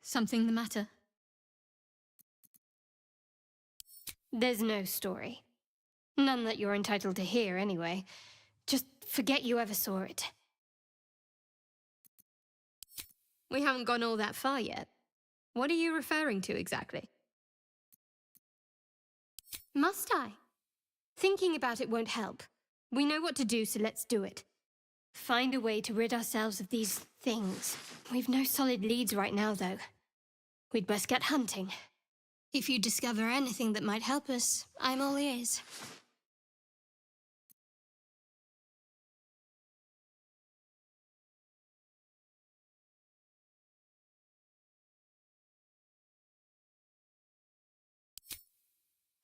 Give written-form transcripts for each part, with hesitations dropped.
Something the matter? There's no story. None that you're entitled to hear, anyway. Just forget you ever saw it. We haven't gone all that far yet. What are you referring to exactly? Must I? Thinking about it won't help. We know what to do, so let's do it. Find a way to rid ourselves of these things. We've no solid leads right now, though. We'd best get hunting. If you discover anything that might help us, I'm all ears.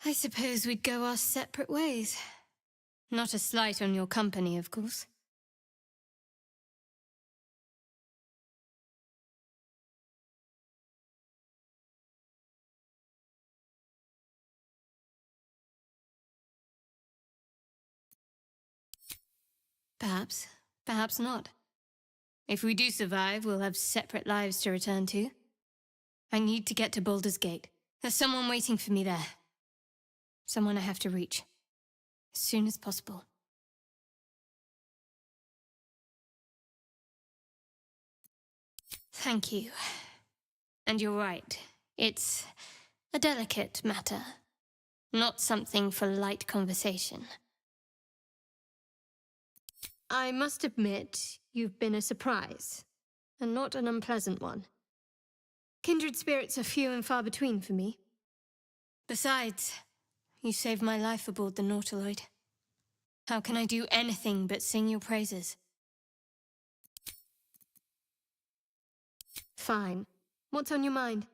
I suppose we'd go our separate ways. Not a slight on your company, of course. Perhaps. Perhaps not. If we do survive, we'll have separate lives to return to. I need to get to Baldur's Gate. There's someone waiting for me there. Someone I have to reach. As soon as possible. Thank you. And you're right. It's a delicate matter. Not something for light conversation. I must admit, you've been a surprise, and not an unpleasant one. Kindred spirits are few and far between for me. Besides, you saved my life aboard the Nautiloid. How can I do anything but sing your praises? Fine. What's on your mind?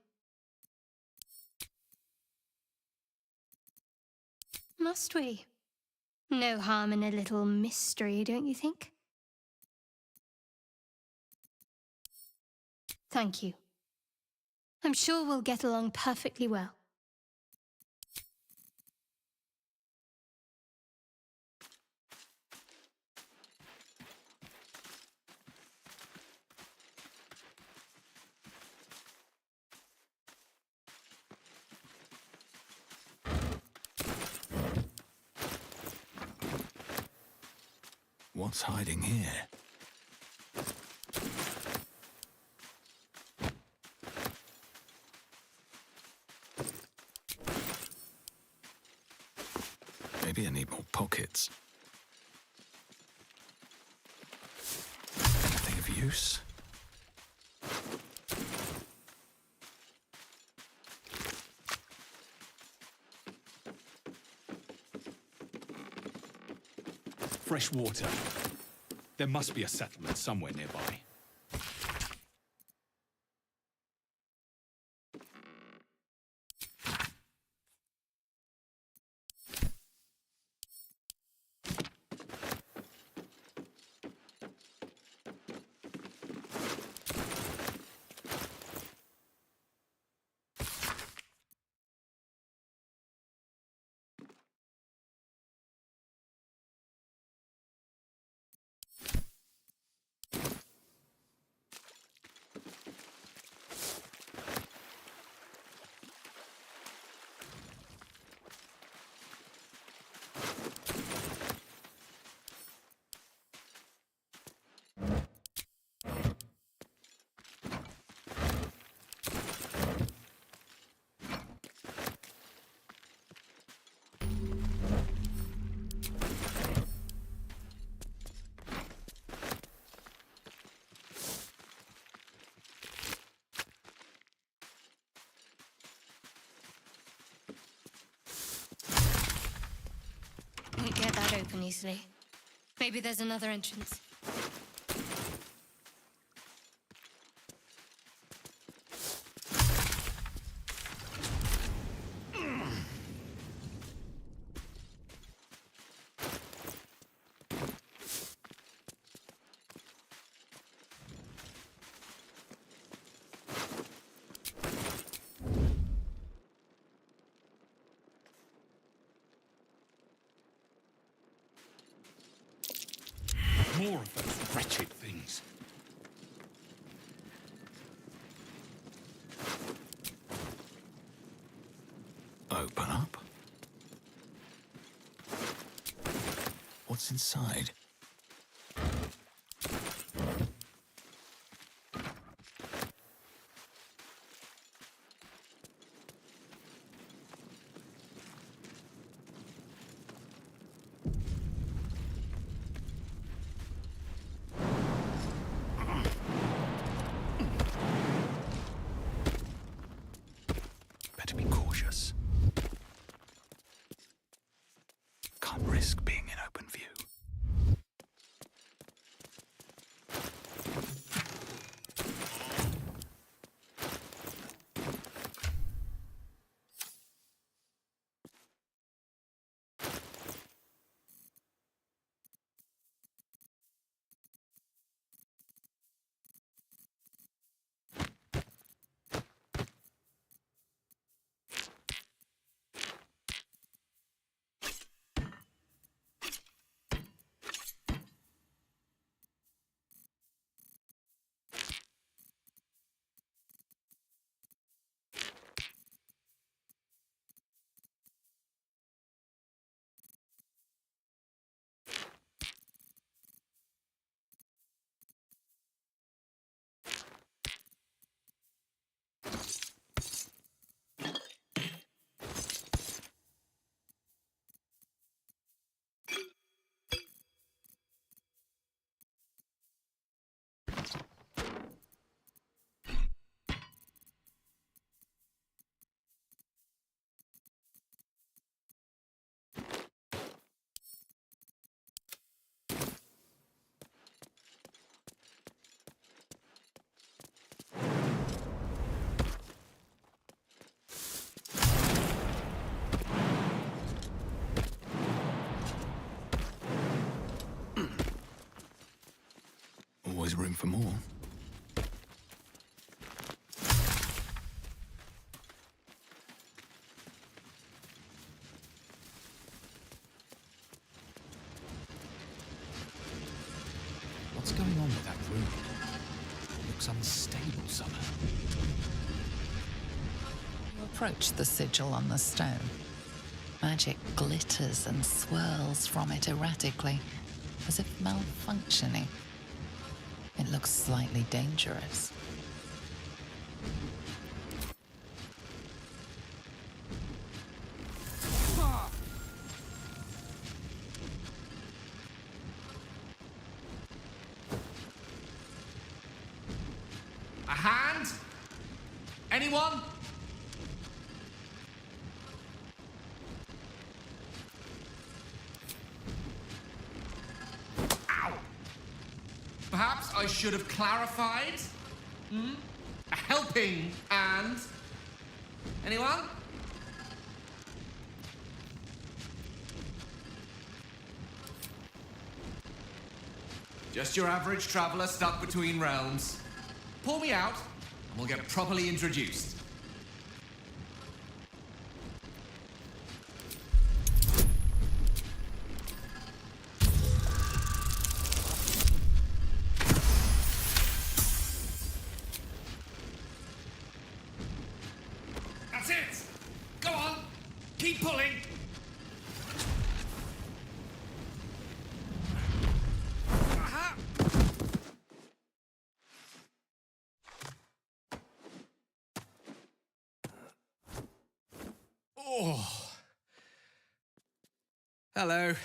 Must we? No harm in a little mystery, don't you think? Thank you. I'm sure we'll get along perfectly well. What's hiding here? Maybe I need more pockets. Anything of use? Fresh water. There must be a settlement somewhere nearby. Won't get that open easily. Maybe there's another entrance. More of those wretched things. What's inside? Better be cautious. Can't risk being in open view. Always room for more. What's going on with that room? It looks unstable somehow. You approach the sigil on the stone. Magic glitters and swirls from it erratically, as if malfunctioning. It looks slightly dangerous. A hand? Anyone? Ow! Perhaps I should have clarified? A helping hand? Anyone? Just your average traveler stuck between realms. Pull me out, and we'll get properly introduced. That's it! Go on! Keep pulling! Aha! Oh. Hello.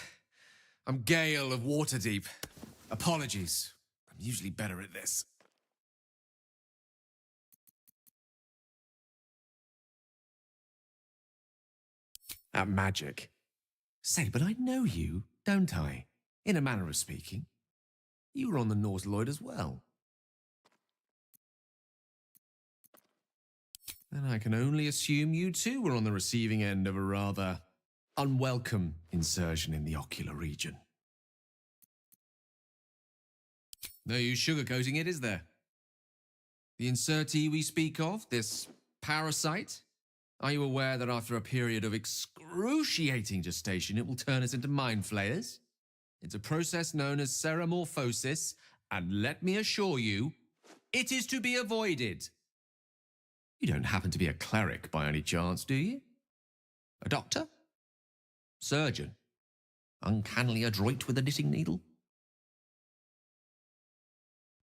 I'm Gale of Waterdeep. Apologies. I'm usually better at this. At magic. Say, but I know you, don't I? In a manner of speaking. You were on the Nautiloid as well. Then I can only assume you too were on the receiving end of a rather unwelcome insertion in the ocular region. No use sugarcoating it, is there? The insertee we speak of, this parasite, are you aware that after a period of excruciating gestation, it will turn us into mind flayers? It's a process known as ceramorphosis, and let me assure you, it is to be avoided. You don't happen to be a cleric by any chance, do you? A doctor? Surgeon? Uncannily adroit with a knitting needle?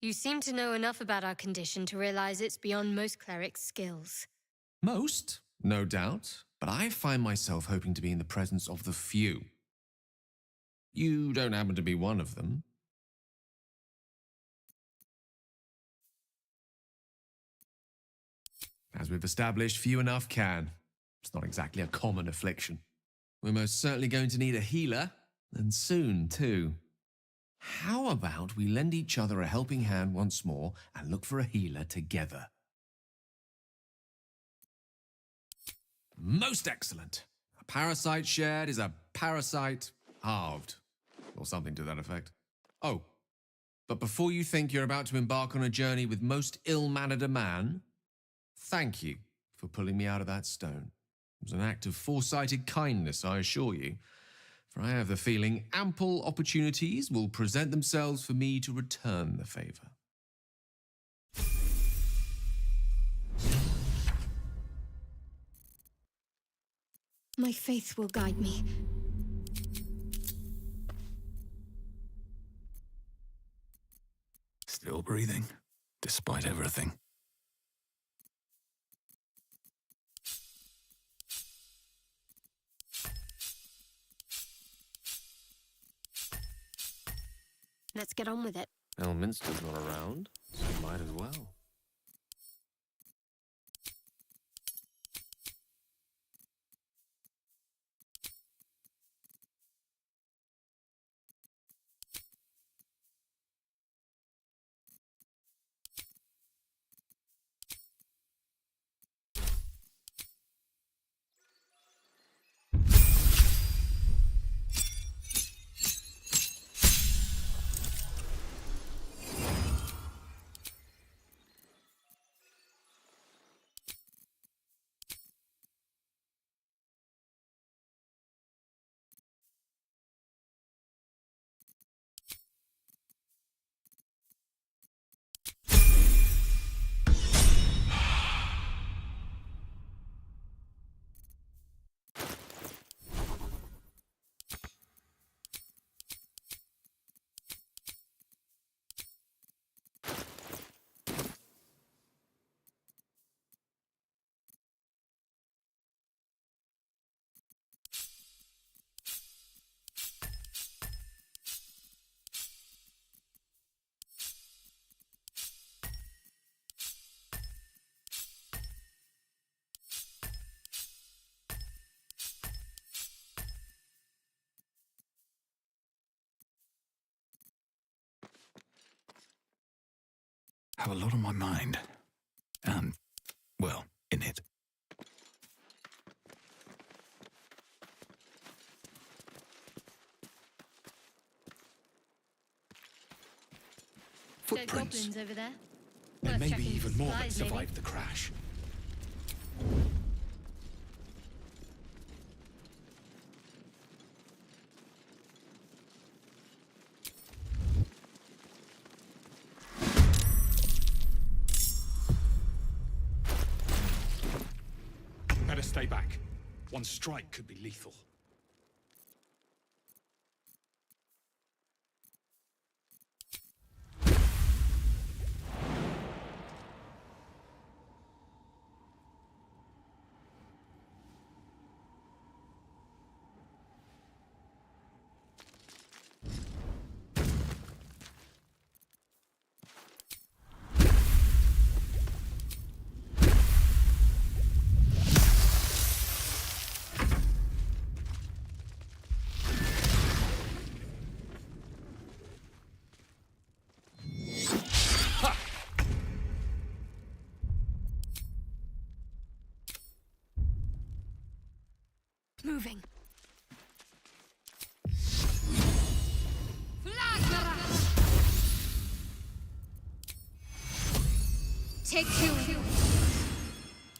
You seem to know enough about our condition to realize it's beyond most clerics' skills. Most, no doubt, but I find myself hoping to be in the presence of the few. You don't happen to be one of them. As we've established, few enough can. It's not exactly a common affliction. We're most certainly going to need a healer, and soon, too. How about we lend each other a helping hand once more and look for a healer together? Most excellent. A parasite shared is a parasite halved, or something to that effect. Oh, but before you think you're about to embark on a journey with most ill-mannered a man, thank you for pulling me out of that stone. It was an act of foresighted kindness, I assure you, for I have the feeling ample opportunities will present themselves for me to return the favour. My faith will guide me. Still breathing, despite everything. Let's get on with it. Elminster's not around, so might as well. Have a lot on my mind. And, well, in it. Dead Footprints. goblins over there. There Worth may be checking even more that supplies, maybe. survived the crash. Better stay back. One strike could be lethal. Moving. Take two.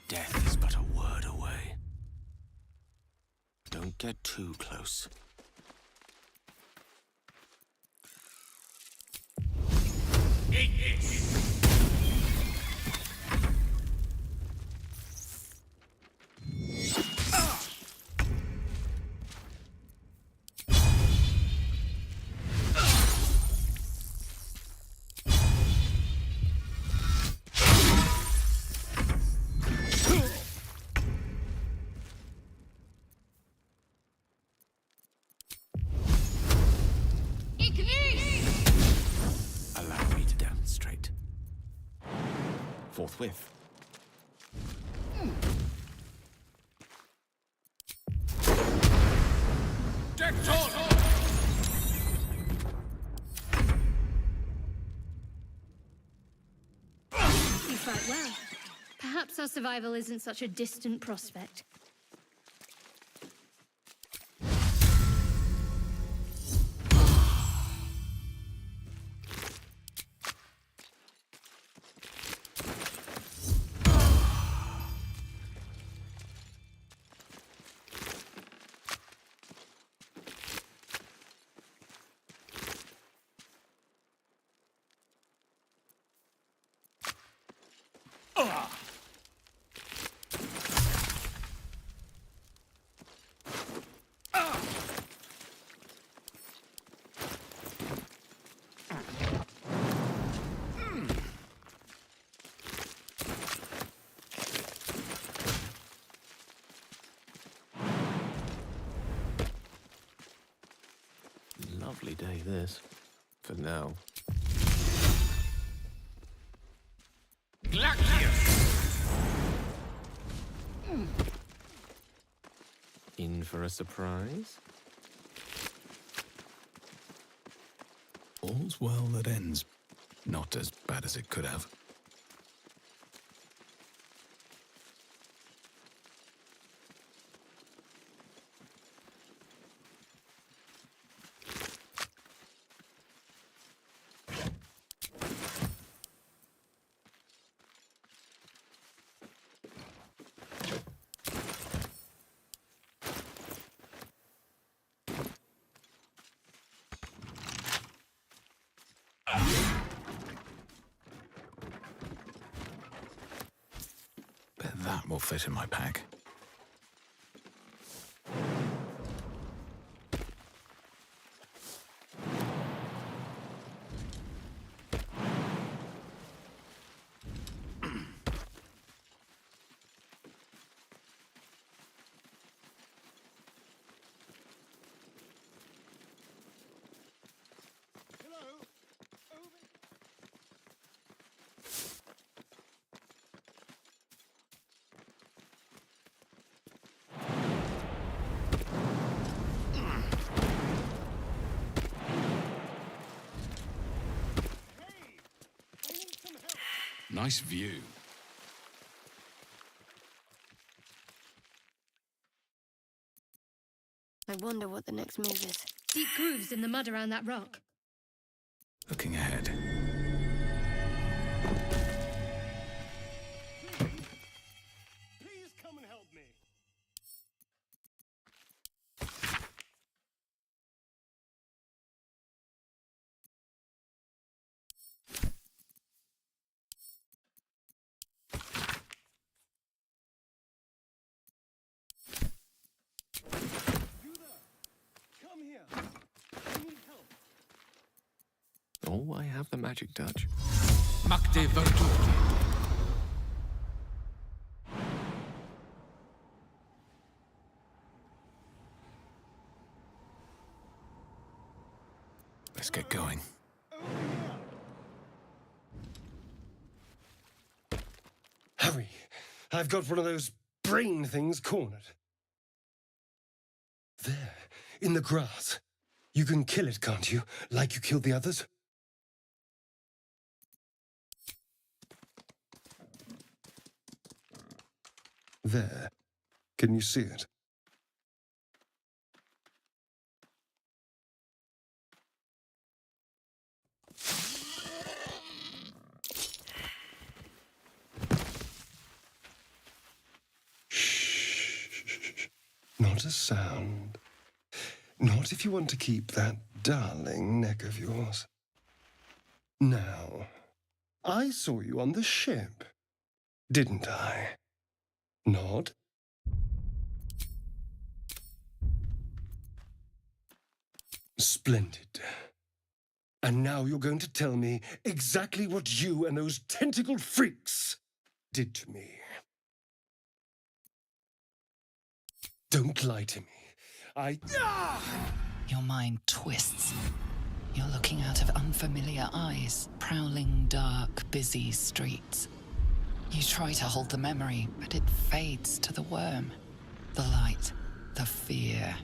Death is but a word away. Don't get too close. forthwith. You fight well. Perhaps our survival isn't such a distant prospect. Lovely day, this. For now. In for a surprise? All's well that ends. Not as bad as it could have. Bet that will fit in my pack. Nice view. I wonder what the next move is. Deep grooves in the mud around that rock. Looking ahead. Please come and help me. You there? Come here. I need help. Oh, I have the magic touch. Magde Baldur. Let's get going. Hurry! I've got one of those brain things cornered. There, in the grass. You can kill it, can't you? Like you killed the others? There. Can you see it? Shh. Not a sound. Not if you want to keep that darling neck of yours. Now, I saw you on the ship, didn't I? Nod. Splendid. And now you're going to tell me exactly what you and those tentacled freaks did to me. Don't lie to me. Your mind twists. You're looking out of unfamiliar eyes, prowling dark, busy streets. You try to hold the memory, but it fades to the worm. The light, the fear.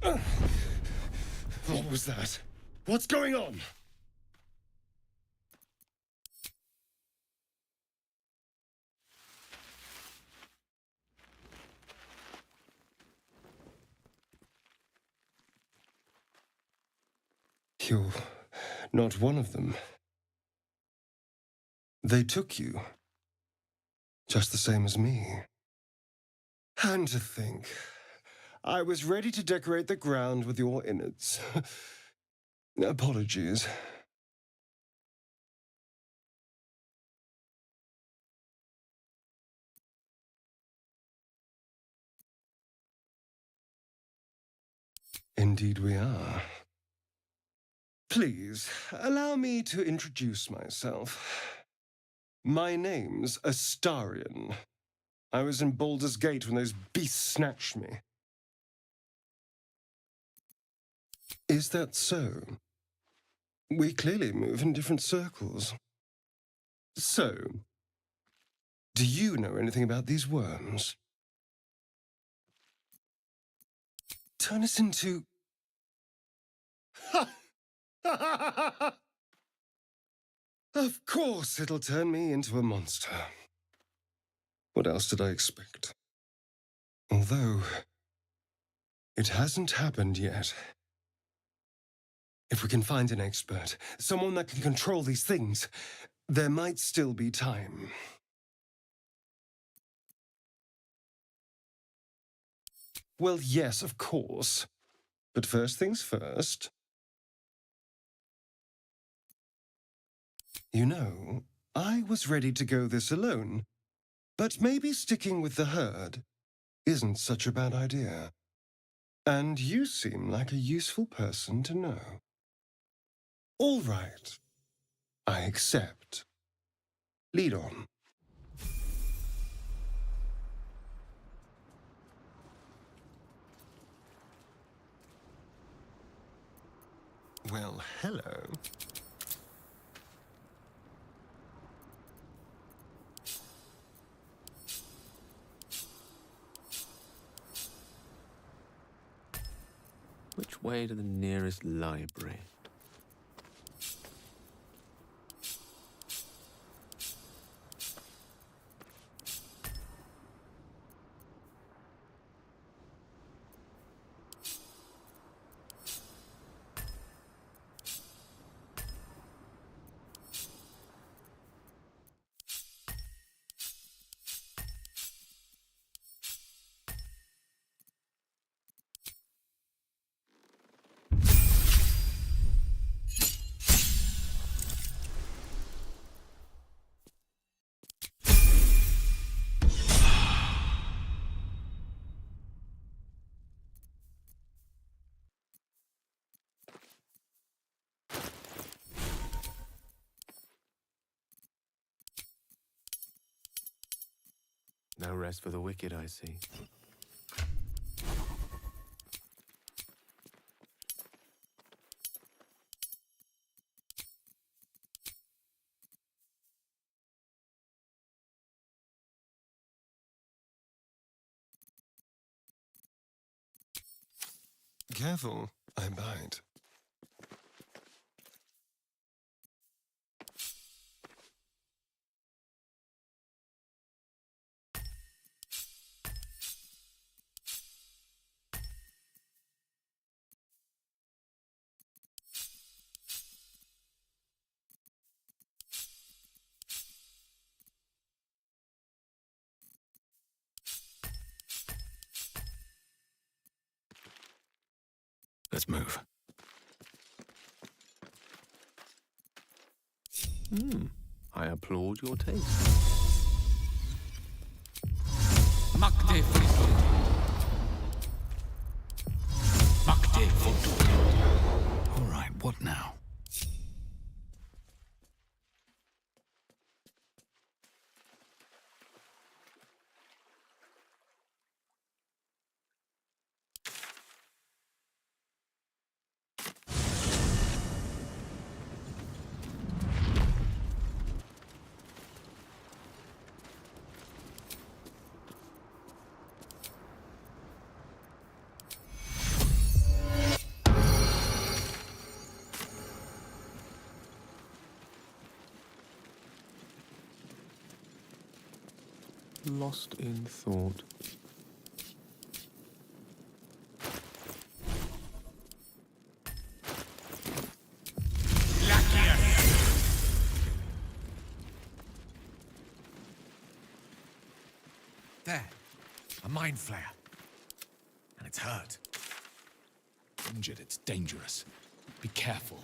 What was that? What's going on? You're not one of them. They took you, just the same as me. And to think, I was ready to decorate the ground with your innards. Apologies. Indeed we are. Please, allow me to introduce myself. My name's Astarion. I was in Baldur's Gate when those beasts snatched me. Is that so? We clearly move in different circles. So, do you know anything about these worms? Turn us into... Of course it'll turn me into a monster. What else did I expect? Although, it hasn't happened yet. If we can find an expert, someone that can control these things, there might still be time. Well, yes, of course. But first things first. You know, I was ready to go this alone, but maybe sticking with the herd isn't such a bad idea. And you seem like a useful person to know. All right. I accept. Lead on. Well, hello. Which way to the nearest library? No rest for the wicked, I see. Careful, I bite. Let's move. I applaud your taste. Magde Fridun. Magde Fridun. All right, what now? Lost in thought. There. A mind flare. And it's hurt. Injured, it's dangerous. Be careful.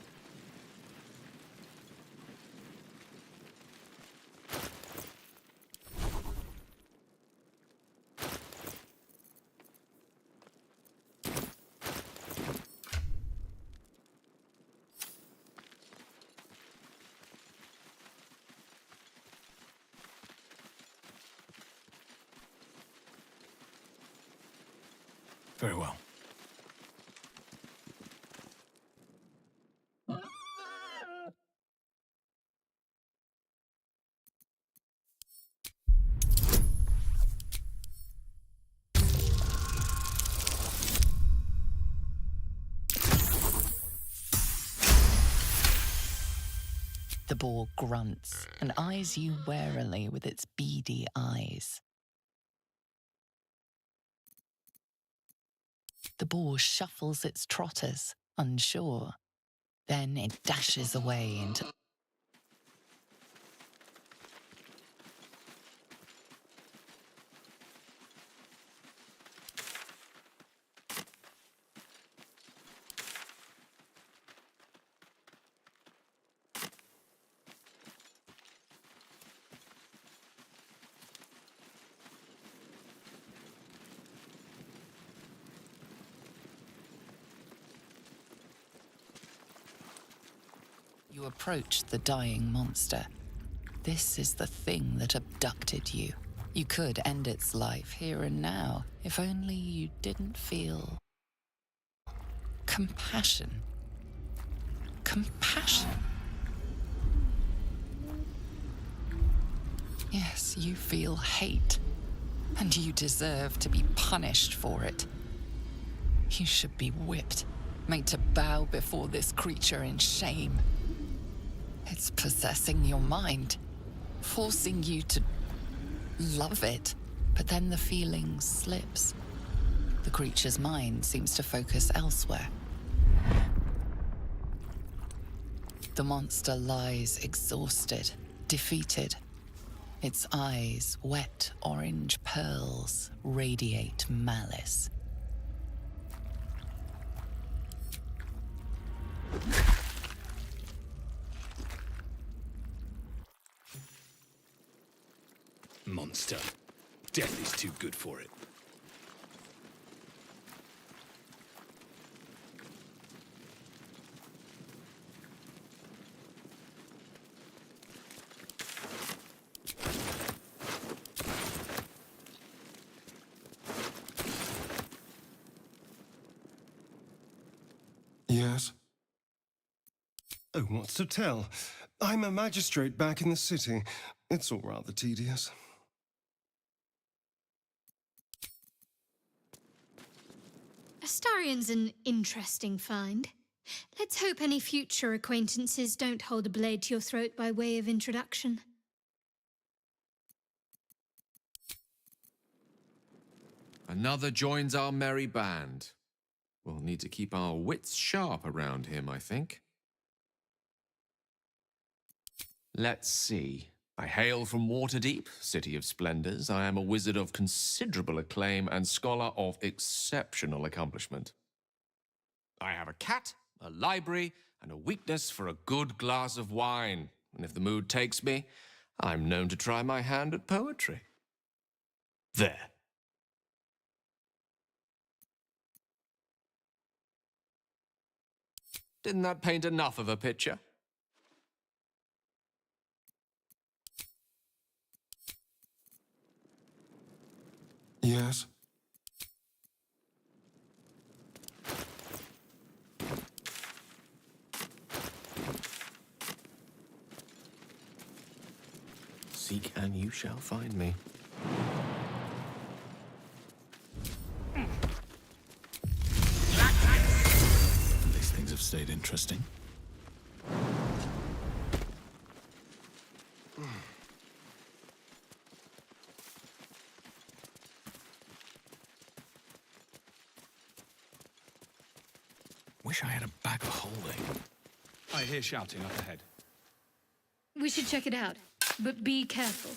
Very well. The boar grunts and eyes you warily with its beady eyes. The boar shuffles its trotters, unsure. Then it dashes away into... You approach the dying monster. This is the thing that abducted you. You could end its life here and now, if only you didn't feel... compassion. Compassion. Yes, you feel hate, and you deserve to be punished for it. You should be whipped, made to bow before this creature in shame. It's possessing your mind, forcing you to love it, but then the feeling slips. The creature's mind seems to focus elsewhere. The monster lies exhausted, defeated. Its eyes, wet orange pearls, radiate malice. Monster. Death is too good for it. Yes? Oh, what's to tell? I'm a magistrate back in the city. It's all rather tedious. Astarion's an interesting find. Let's hope any future acquaintances don't hold a blade to your throat by way of introduction. Another joins our merry band. We'll need to keep our wits sharp around him, I think. Let's see. I hail from Waterdeep, city of splendors. I am a wizard of considerable acclaim and scholar of exceptional accomplishment. I have a cat, a library, and a weakness for a good glass of wine. And if the mood takes me, I'm known to try my hand at poetry. There. Didn't that paint enough of a picture? Yes? Seek and you shall find me. These things have stayed interesting. Wish I had a bag of holding. I hear shouting up ahead. We should check it out, but be careful.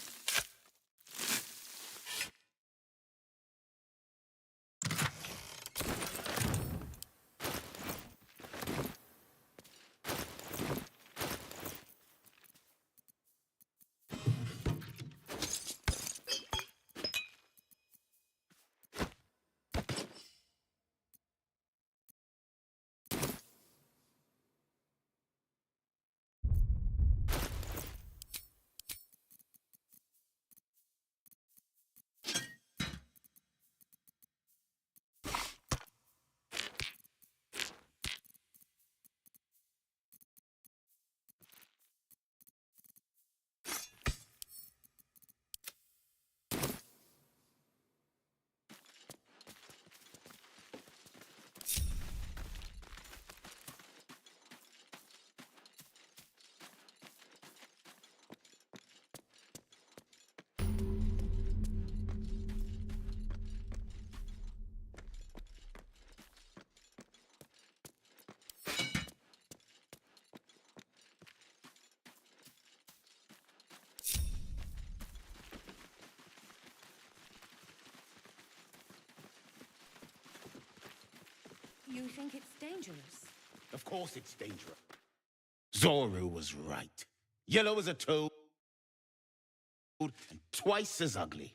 You think it's dangerous? Of course it's dangerous. Zoru was right. Yellow as a toad and twice as ugly.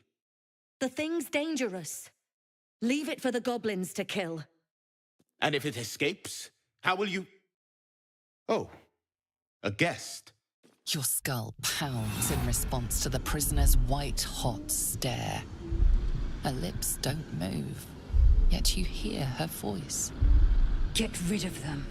The thing's dangerous. Leave it for the goblins to kill. And if it escapes, how will you... Oh, a guest. Your skull pounds in response to the prisoner's white-hot stare. Her lips don't move, yet you hear her voice. Get rid of them.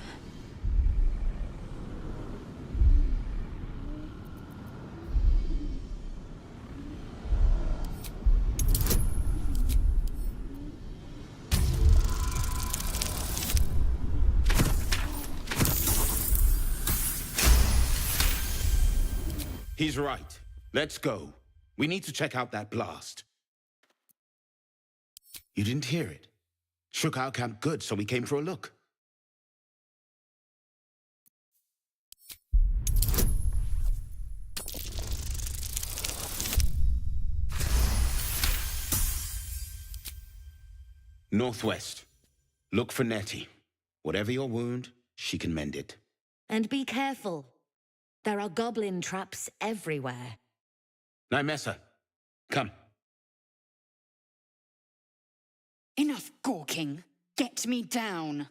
He's right. Let's go. We need to check out that blast. You didn't hear it? Shook our camp good, so we came for a look. Northwest. Look for Nettie. Whatever your wound, she can mend it. And be careful. There are goblin traps everywhere. Nymessa, come. Enough gawking. Get me down.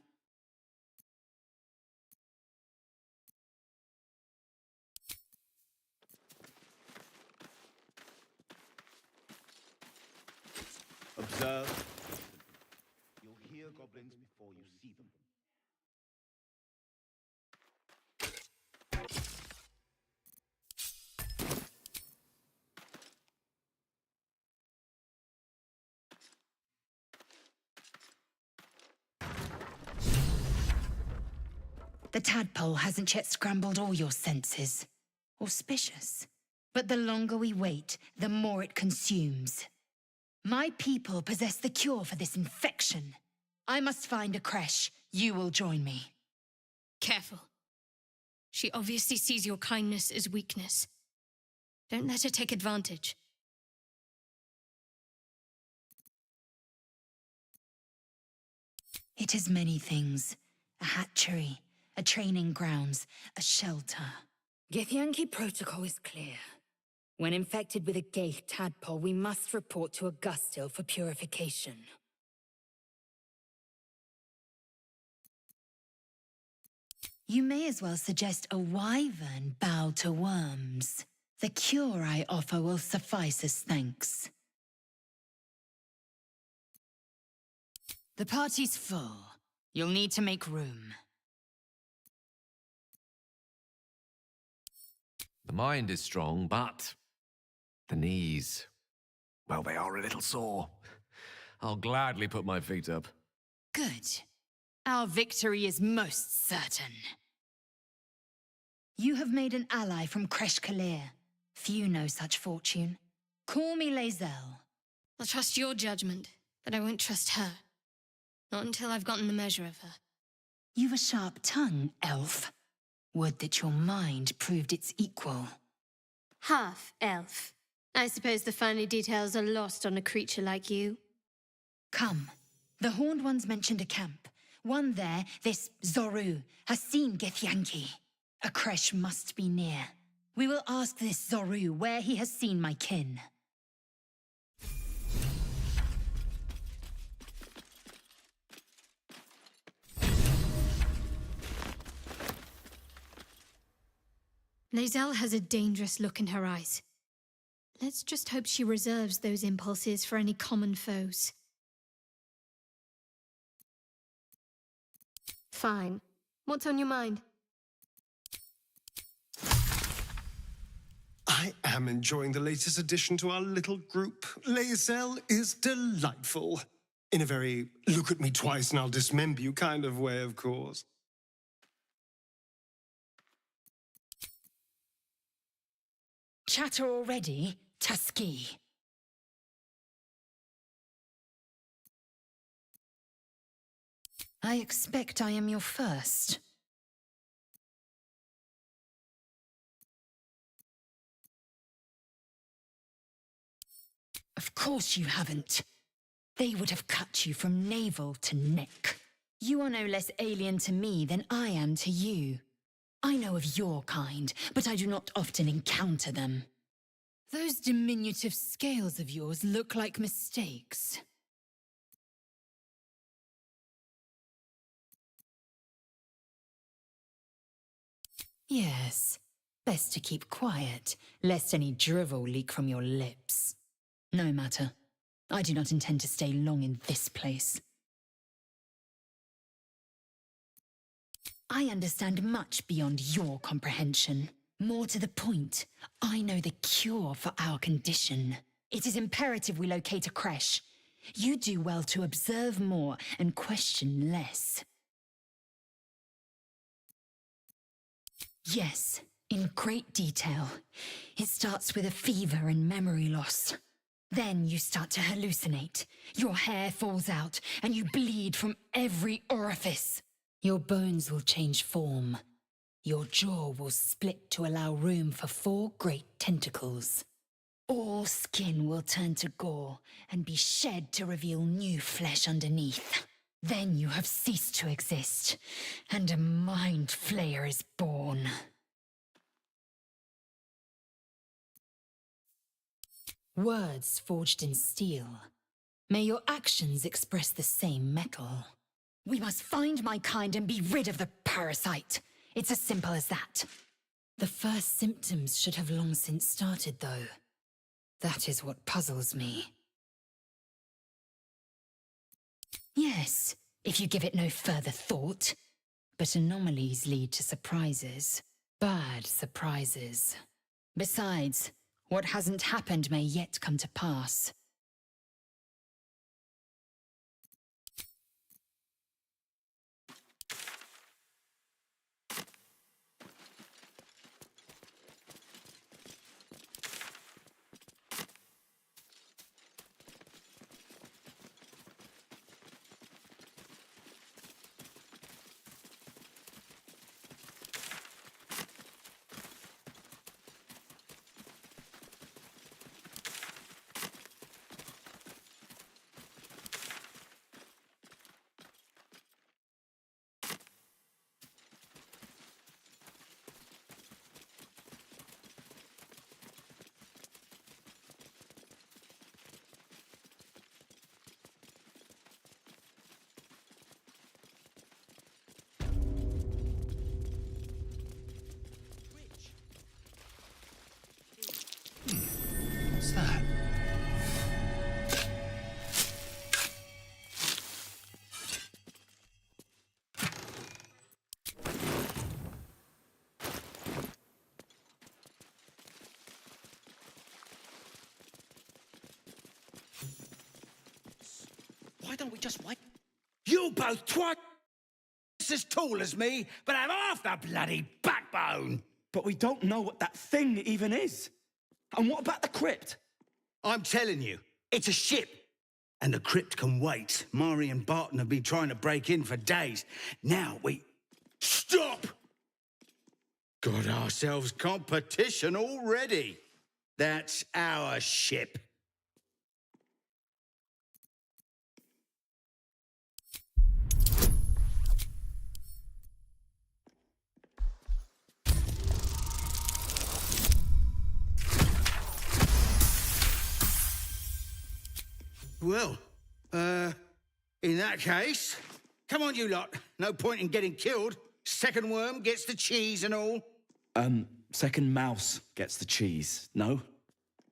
Observe. You'll hear goblins before you see them. The tadpole hasn't yet scrambled all your senses. Auspicious. But the longer we wait, the more it consumes. My people possess the cure for this infection. I must find a creche. You will join me. Careful. She obviously sees your kindness as weakness. Don't let her take advantage. It is many things. A hatchery, a training grounds, a shelter. Githyanki protocol is clear. When infected with a Gaith tadpole, we must report to Augustil for purification. You may as well suggest a wyvern bow to worms. The cure I offer will suffice as thanks. The party's full. You'll need to make room. The mind is strong, but the knees, well, they are a little sore. I'll gladly put my feet up. Good. Our victory is most certain. You have made an ally from Kresh Kalir. Few know such fortune. Call me Lae'zel. I'll trust your judgment, but I won't trust her. Not until I've gotten the measure of her. You've a sharp tongue, elf. Would that your mind proved its equal. Half elf. I suppose the finer details are lost on a creature like you. Come. The Horned Ones mentioned a camp. One there, this Zoru, has seen Githyanki. A creche must be near. We will ask this Zoru where he has seen my kin. Lae'zel has a dangerous look in her eyes. Let's just hope she reserves those impulses for any common foes. Fine. What's on your mind? I am enjoying the latest addition to our little group. Lae'zel is delightful. In a very look at me twice and I'll dismember you kind of way, of course. Chatter already, Tusky. I expect I am your first. Of course you haven't. They would have cut you from navel to neck. You are no less alien to me than I am to you. I know of your kind, but I do not often encounter them. Those diminutive scales of yours look like mistakes. Yes, best to keep quiet, lest any drivel leak from your lips. No matter. I do not intend to stay long in this place. I understand much beyond your comprehension. More to the point, I know the cure for our condition. It is imperative we locate a creche. You do well to observe more and question less. Yes, in great detail. It starts with a fever and memory loss. Then you start to hallucinate. Your hair falls out and you bleed from every orifice. Your bones will change form. Your jaw will split to allow room for 4 great tentacles. All skin will turn to gore and be shed to reveal new flesh underneath. Then you have ceased to exist, and a mind flayer is born. Words forged in steel. May your actions express the same metal. We must find my kind and be rid of the parasite. It's as simple as that. The first symptoms should have long since started, though. That is what puzzles me. Yes, if you give it no further thought. But anomalies lead to surprises. Bad surprises. Besides, what hasn't happened may yet come to pass. What's that? Why don't we just wait? You both twice as tall as me, but have half the bloody backbone. But we don't know what that thing even is. And what about the crypt? I'm telling you, it's a ship. And the crypt can wait. Mari and Barton have been trying to break in for days. Now, we Stop! Got ourselves competition already. That's our ship. Well, in that case, come on, you lot. No point in getting killed. Second worm gets the cheese and all. Second mouse gets the cheese, no?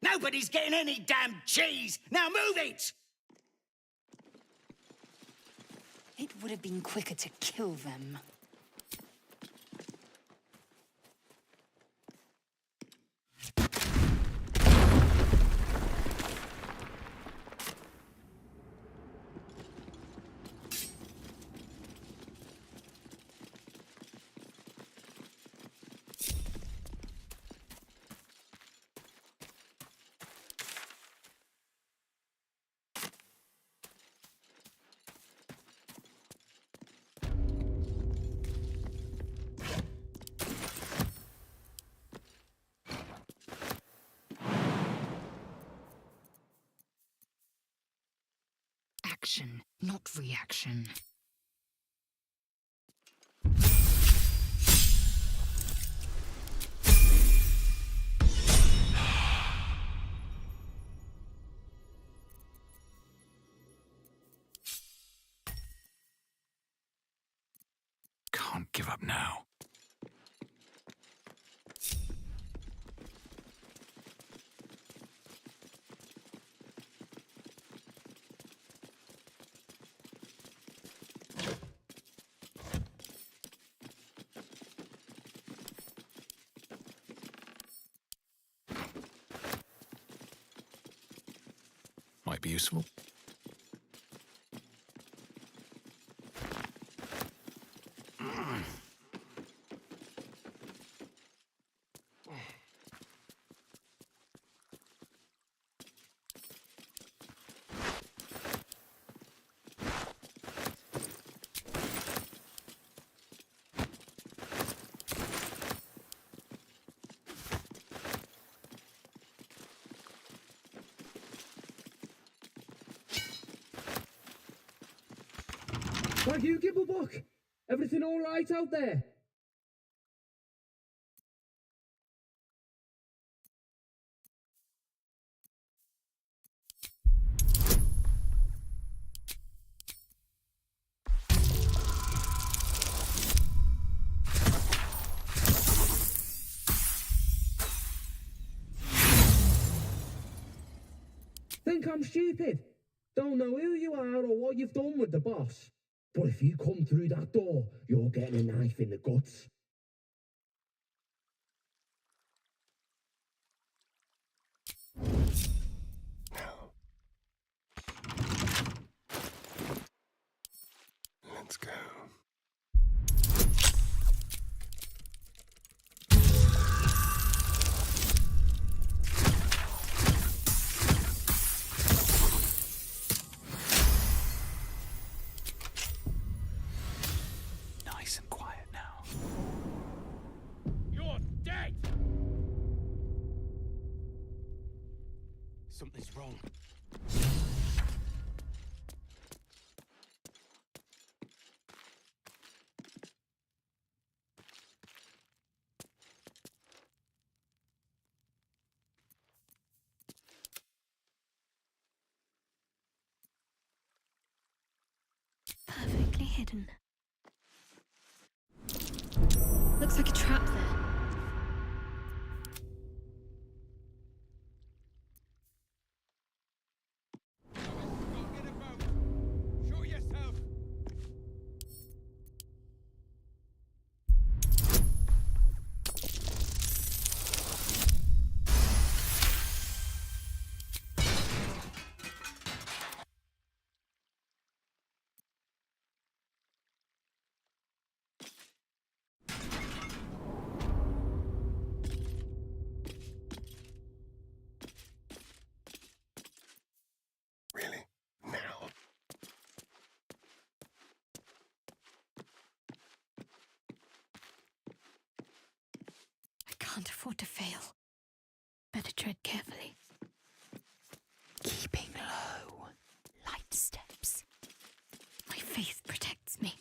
Nobody's getting any damn cheese! Now move it! It would have been quicker to kill them. Action, not reaction. Can't give up now. Might be useful. Thank you, Gibblebuck. Everything all right out there? Think I'm stupid? Don't know who you are or what you've done with the boss. But if you come through that door, you're getting a knife in the guts. Let's go. Nice and quiet now. You're dead! Something's wrong. Perfectly hidden. Looks like a trap there. Show yourself! afford to fail. Better tread carefully. Keeping low. Light steps. My faith protects me.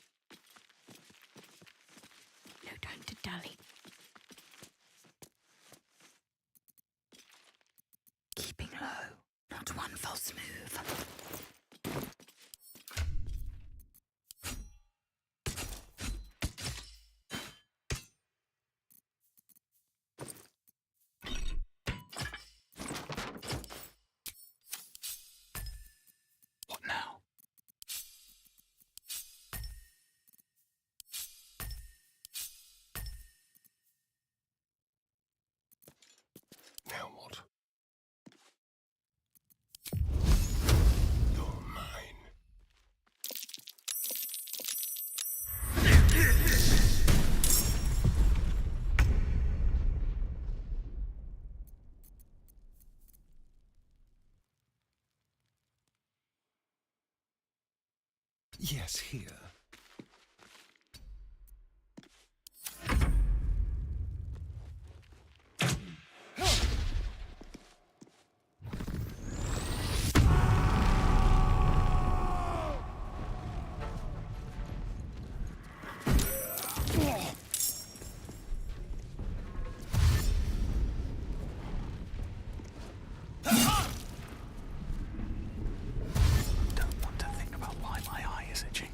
No time to dally. Keeping low. Not one false move. What now? Now what? You're mine. Yes, here. Don't want to think about why my eye is itching.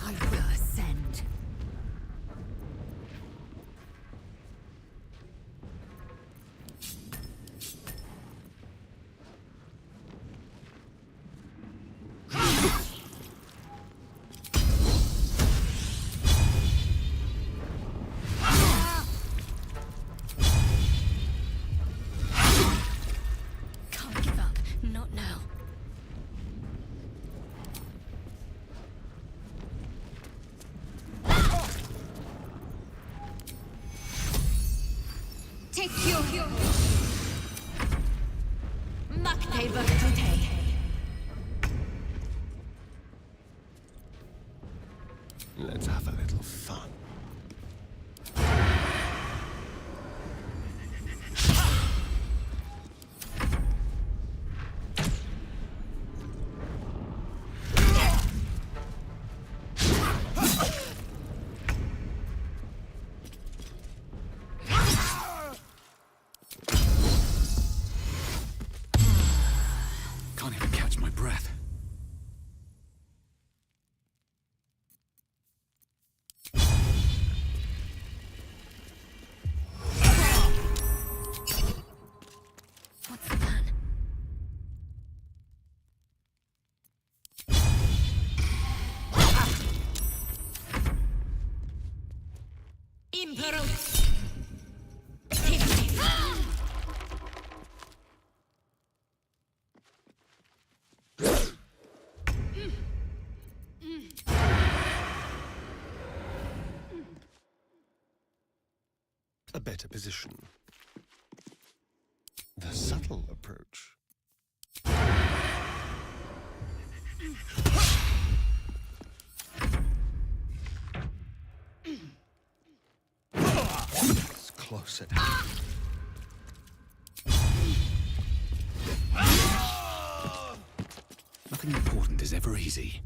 I will ascend. Can't give up. Not now. Take your Makte Vertute. Let's have a little fun. Can't even catch my breath. What's the plan? Impero. A better position. The subtle approach. It's close at hand. Nothing important is ever easy.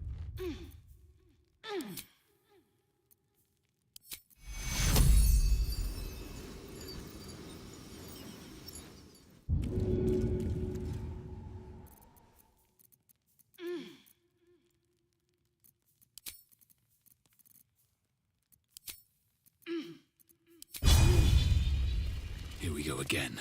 Here we go again.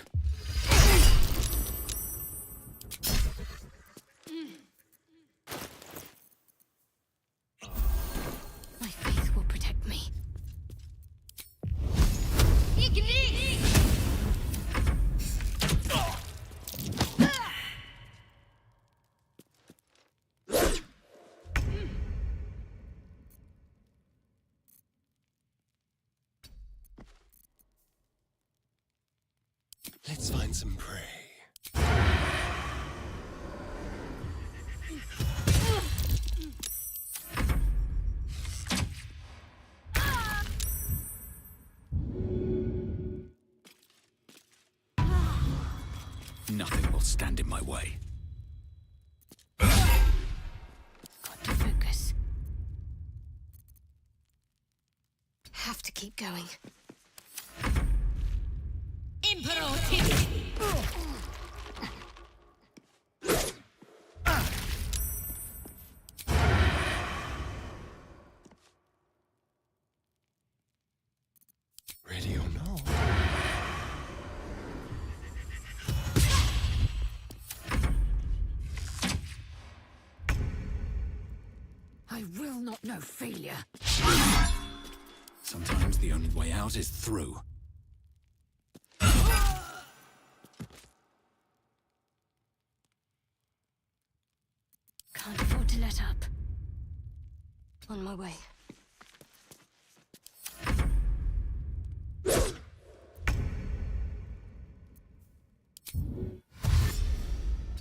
My faith will protect me. Let's find some prey. Nothing will stand in my way. Got to focus. Have to keep going. Ready or not? I will not know failure. Sometimes the only way out is through. Can't afford to let up. On my way.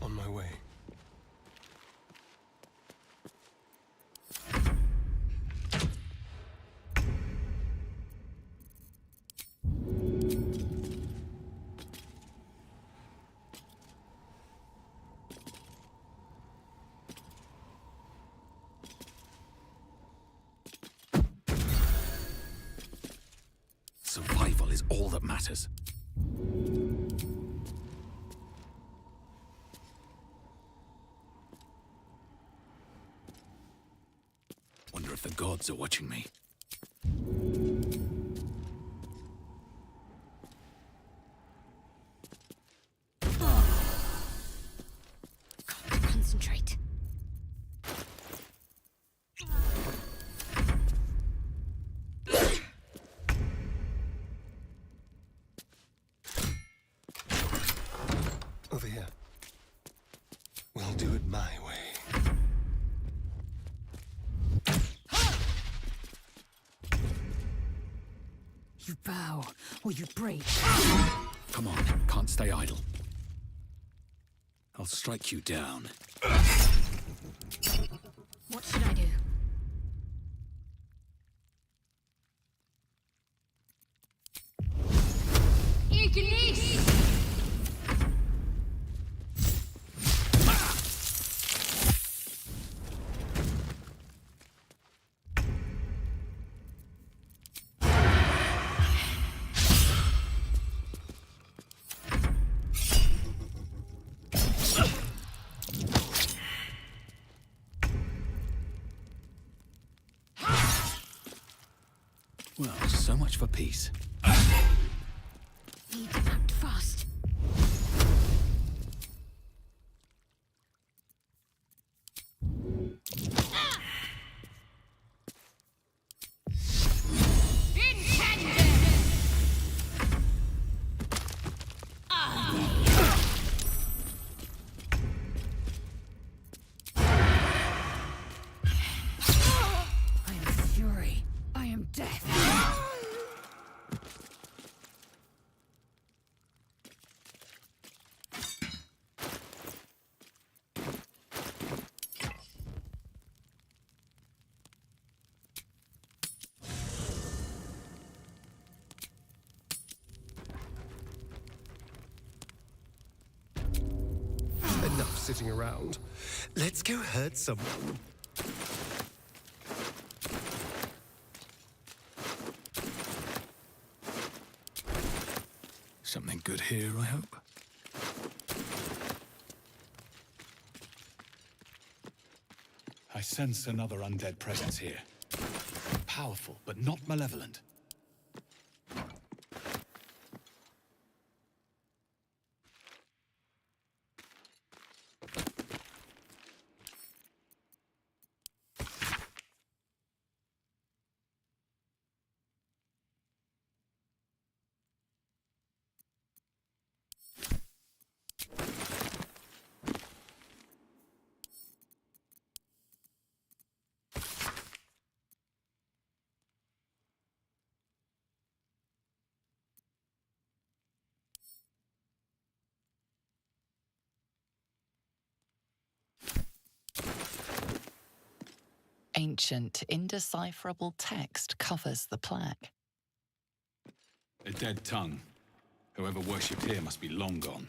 On my way. Survival is all that matters. Wonder if the gods are watching me. Got to concentrate. Over here. We'll do it my way. You bow, or you break. Come on, can't stay idle. I'll strike you down. What should I do? Well, so much for peace. Need to act fast. I am fury. I am death. Enough sitting around. Let's go hurt someone. Something good here, I hope. I sense another undead presence here. Powerful, but not malevolent. ancient, indecipherable text covers the plaque. A dead tongue. Whoever worshipped here must be long gone.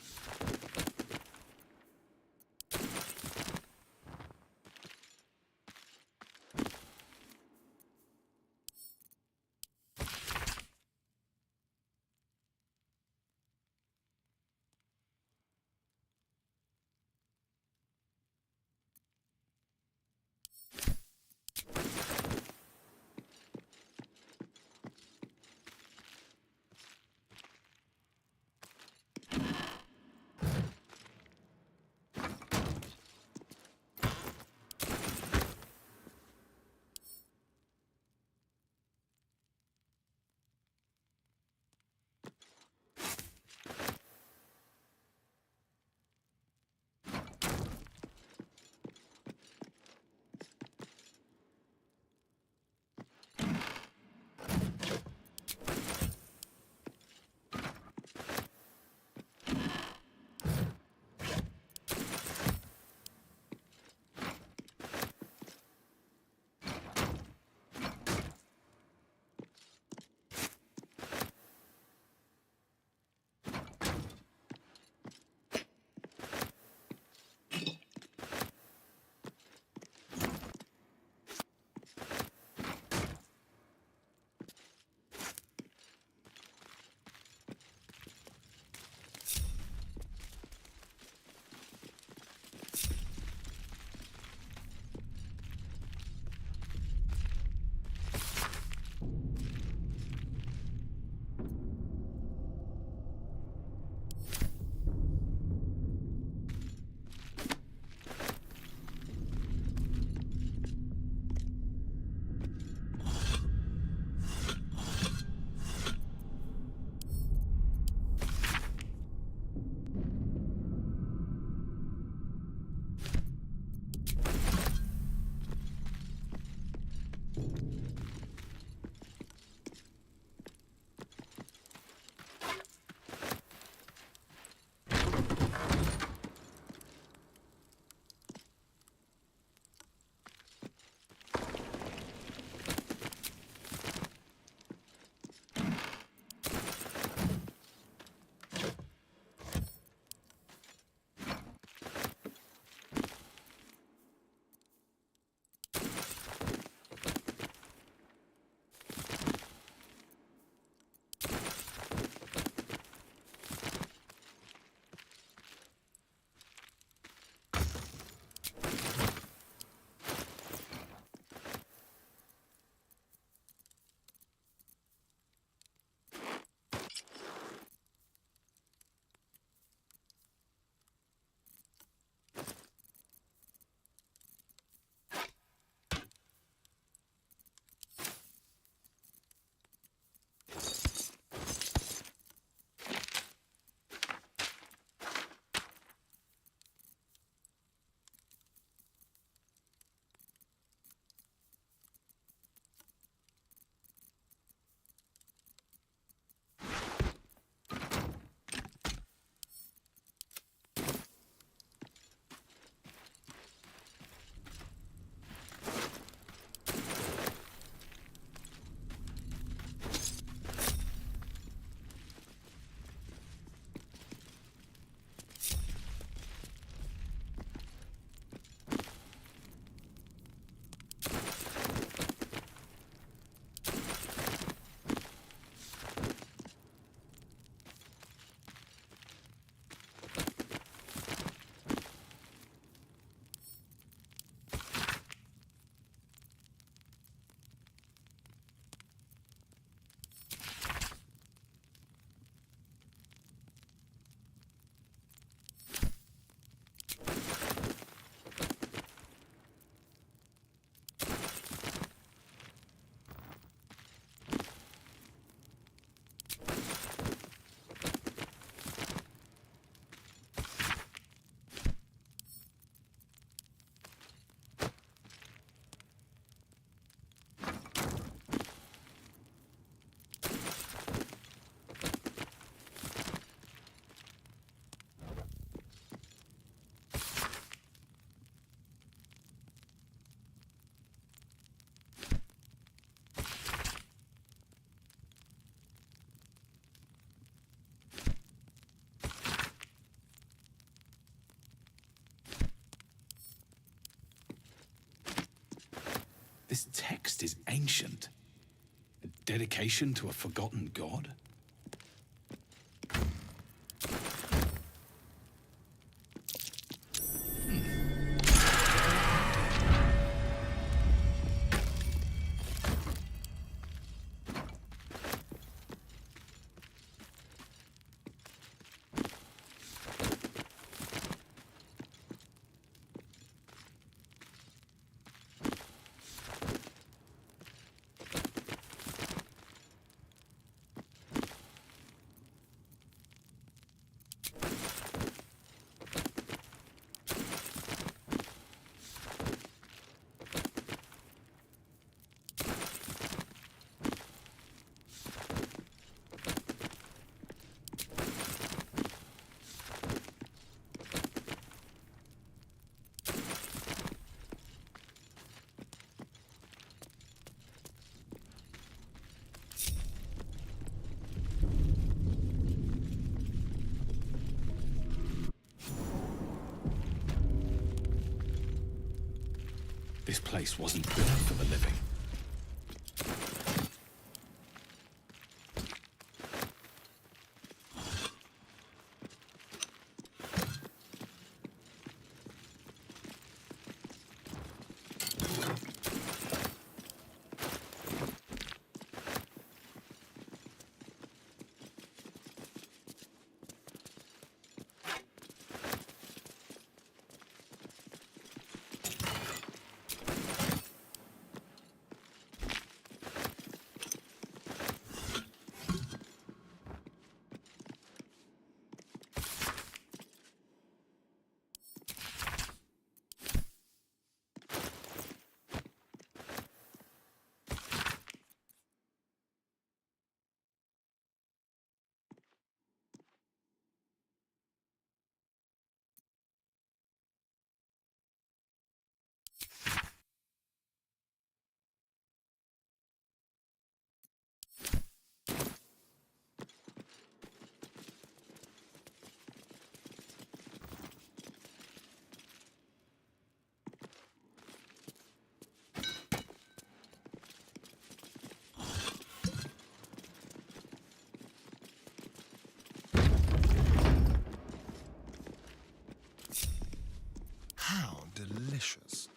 This text is ancient. A dedication to a forgotten god? This place wasn't built for the living. How delicious.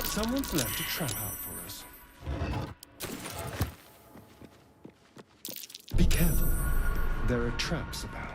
Someone's left a trap out for us. Be careful. There are traps about.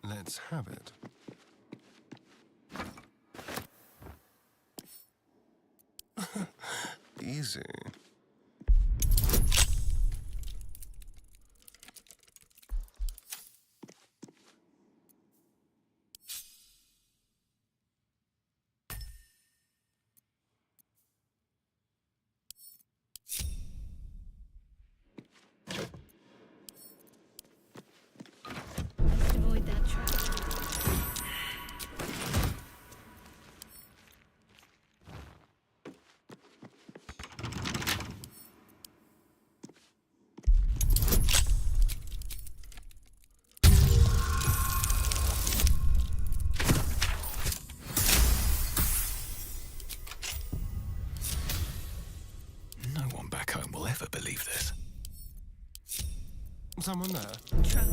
Let's have it. Easy. Must avoid that trap. No one back home will ever believe this. Someone there? Trap.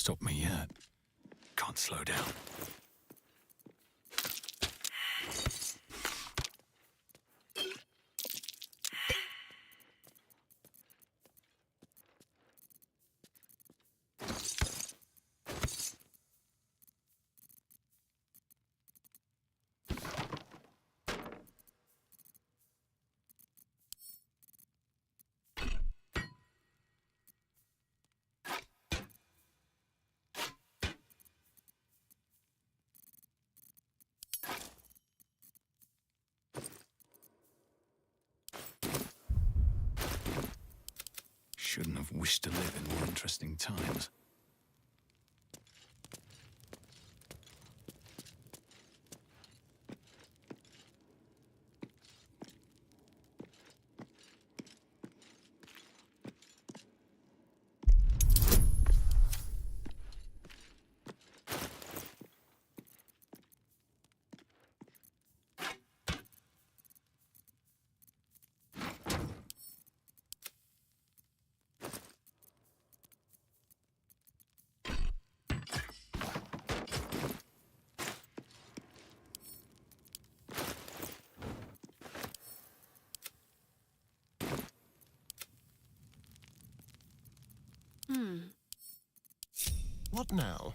stop me yet. Can't slow down. Shouldn't have wished to live in more interesting times. What now?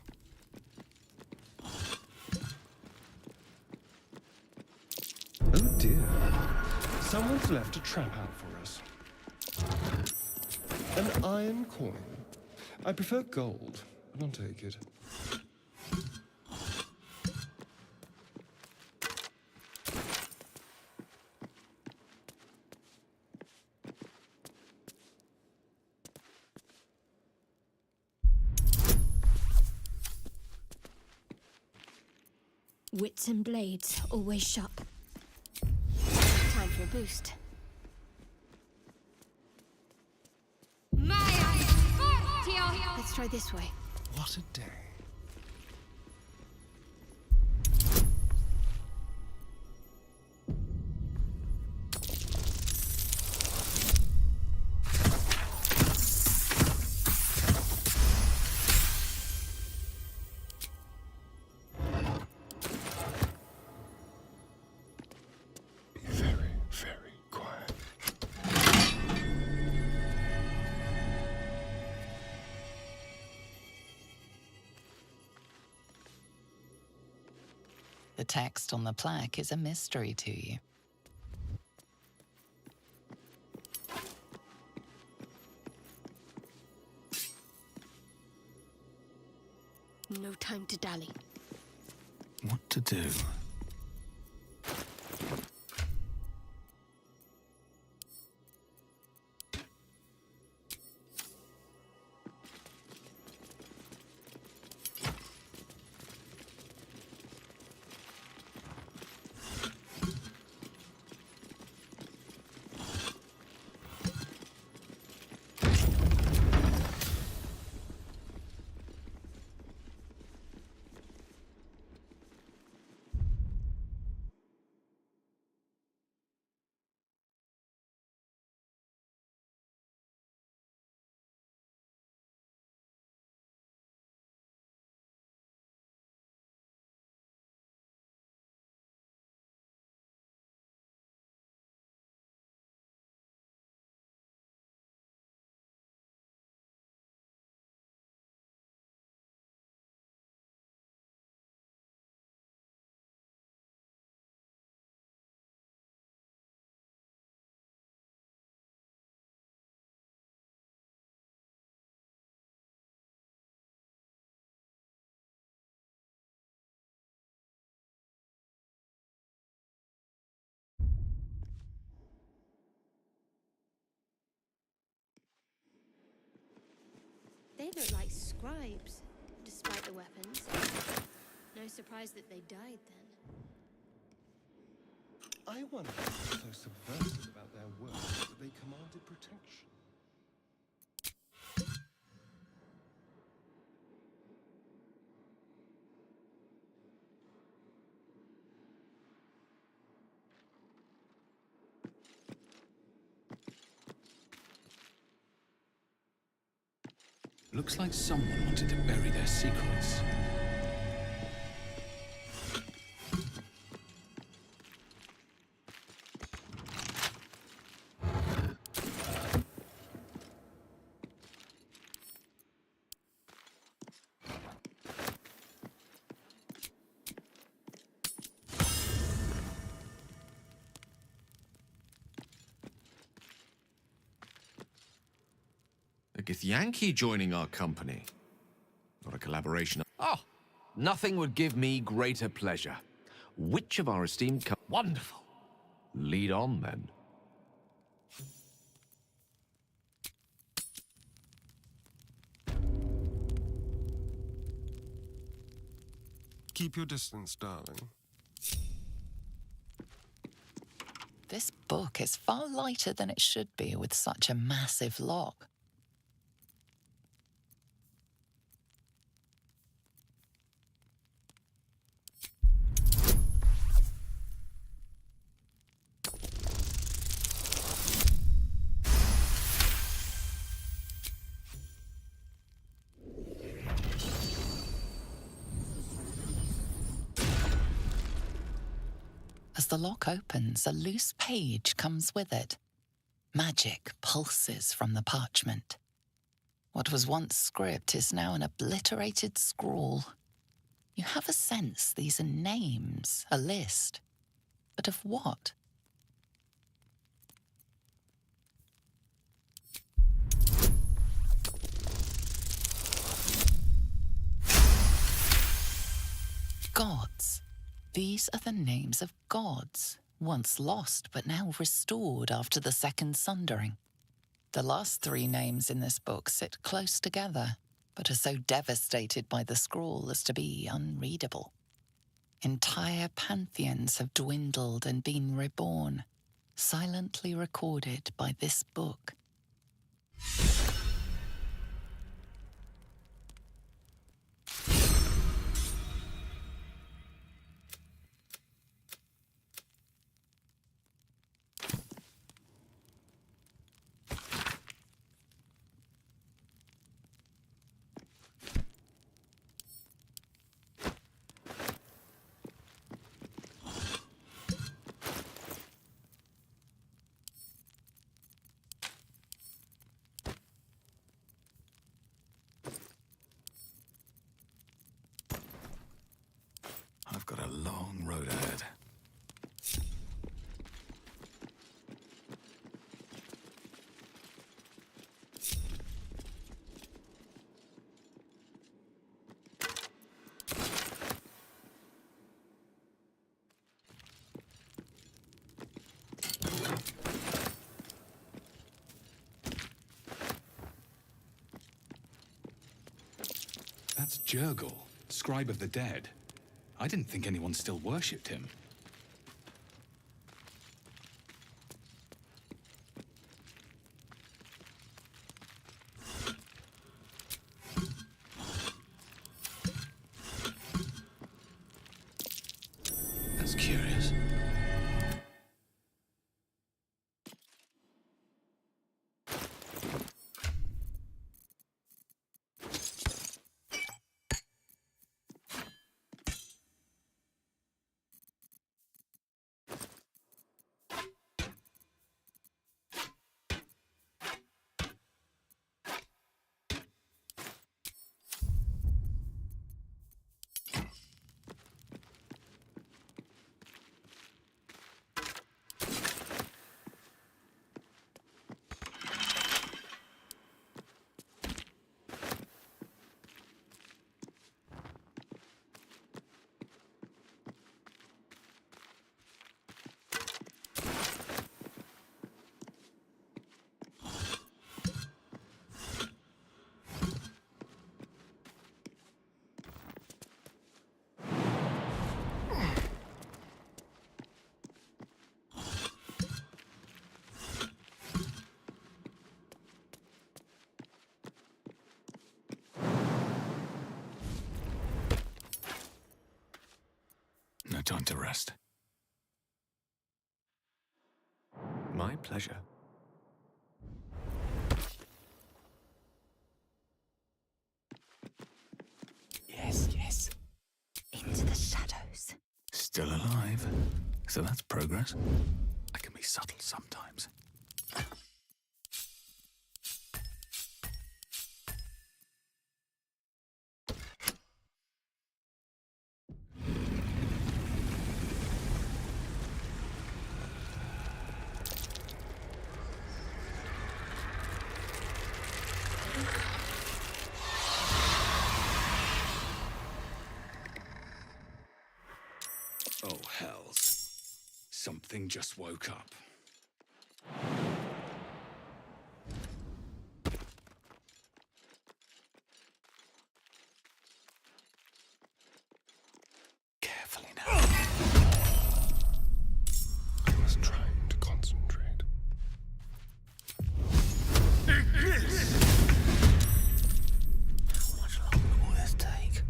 Oh dear. Someone's left a trap out for us. An iron coin. I prefer gold, but I'll take it. Wits and blades, always sharp. Time for a boost. Let's try this way. What a day. The text on the plaque is a mystery to you. No time to dally. What to do? They look like scribes, despite the weapons. No surprise that they died then. I wonder what's so subversive about their work that they commanded protection. Looks like someone wanted to bury their secrets. A Githyanki joining our company. Not a collaboration. Oh, nothing would give me greater pleasure. Which of our esteemed Wonderful. Lead on, then. Keep your distance, darling. This book is far lighter than it should be with such a massive lock. As the lock opens, a loose page comes with it. Magic pulses from the parchment. What was once script is now an obliterated scrawl. You have a sense these are names, a list. But of what? Gods. These are the names of gods, once lost but now restored after the Second Sundering. The last three names in this book sit close together, but are so devastated by the scrawl as to be unreadable. Entire pantheons have dwindled and been reborn, silently recorded by this book. I've got a long road ahead. That's Jurgle, scribe of the dead. I didn't think anyone still worshipped him. That's curious. No time to rest. My pleasure. Still alive. So that's progress. I can be subtle sometimes. Oh, hells. Something just woke up. Carefully now. I was trying to concentrate. How much longer will this take?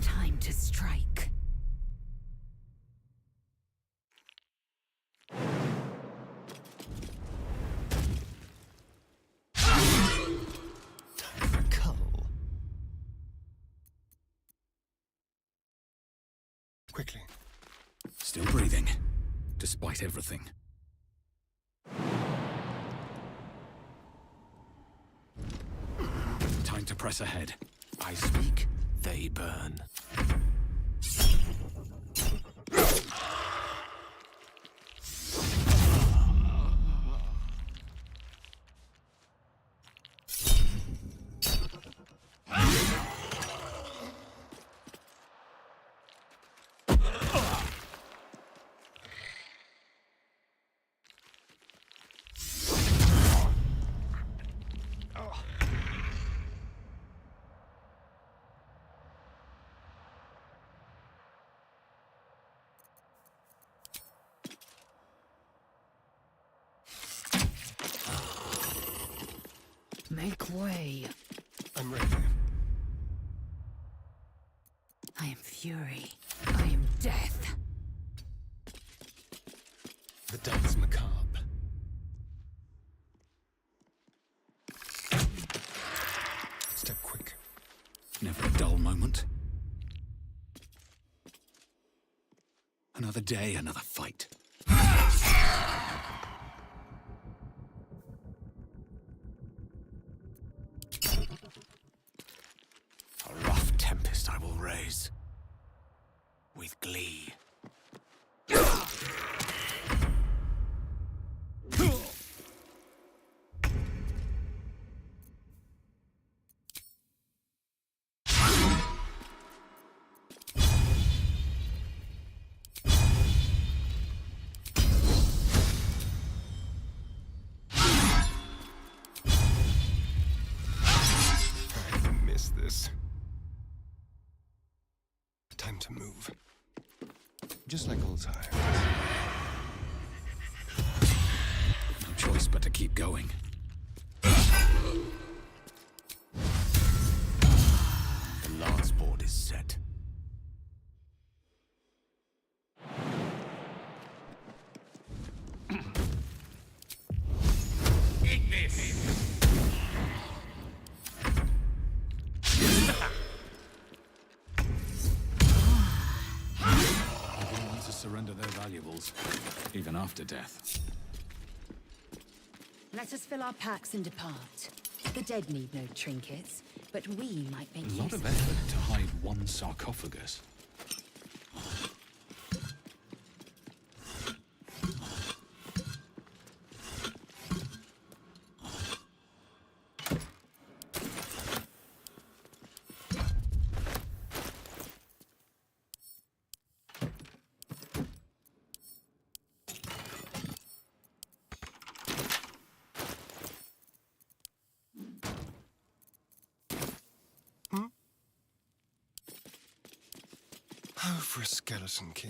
Time to strike. Time for cull. Quickly. Still breathing, despite everything. Time to press ahead. I speak, they burn. Make way. I'm ready. I am fury. I am death. The dance macabre. Step quick. Never a dull moment. Another day, another fight. A rough tempest I will raise. With glee. I missed this. Time to move. Just like old times. No choice but to keep going. The last board is set. Everyone wants to surrender their valuables, even after death. Let us fill our packs and depart. The dead need no trinkets, but we might make A lot use of effort to hide one sarcophagus. Oh, for a skeleton key.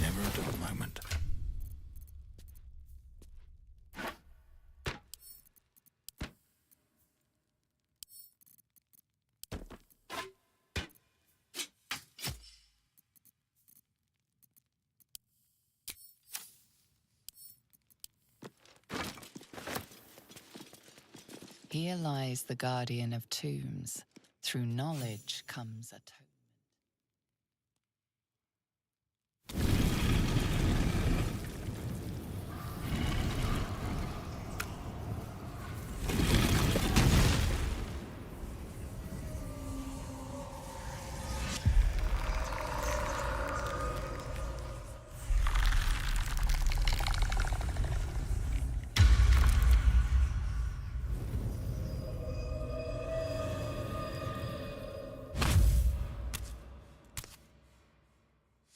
Never a dull moment. Here lies the guardian of tombs. Through knowledge comes atonement.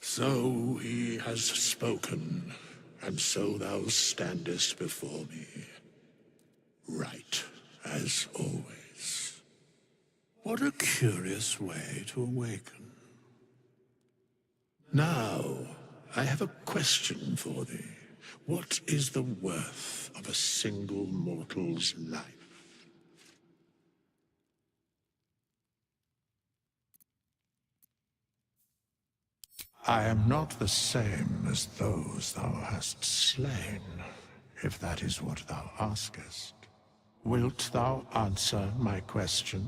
So he has spoken, and so thou standest before me, right as always. What a curious way to awaken. Now, I have a question for thee. What is the worth of a single mortal's life? I am not the same as those thou hast slain, if that is what thou askest. Wilt thou answer my question?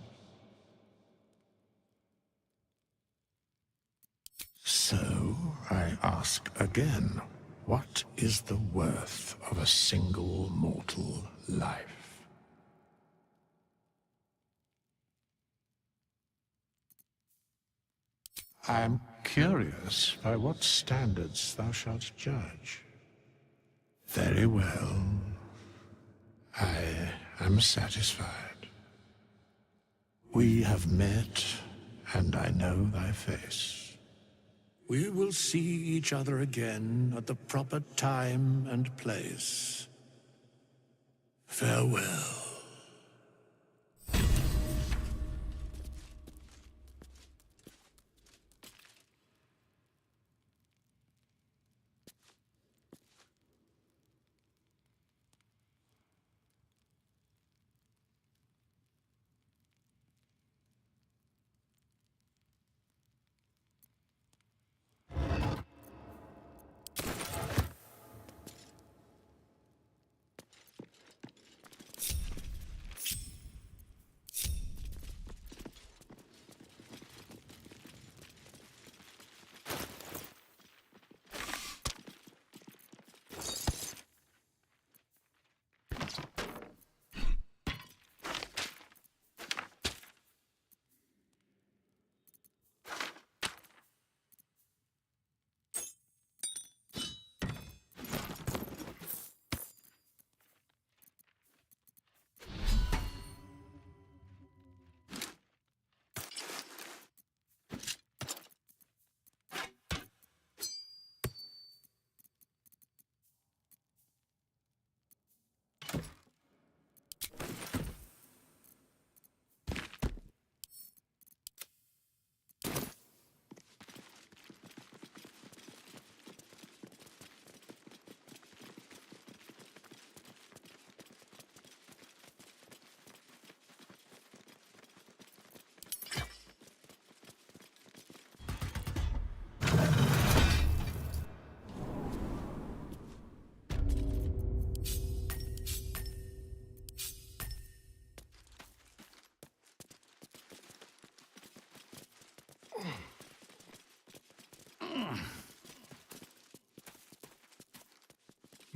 So, I ask again, what is the worth of a single mortal life? I am curious by what standards thou shalt judge. Very well. I am satisfied. We have met, and I know thy face. We will see each other again at the proper time and place. Farewell.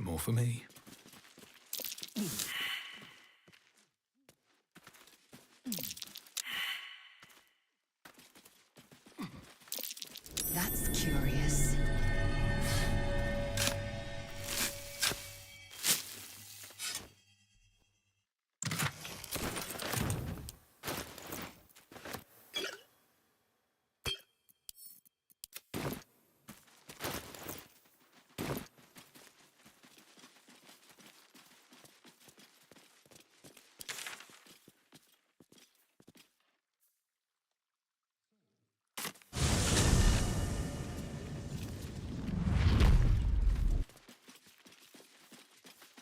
More for me. That's curious.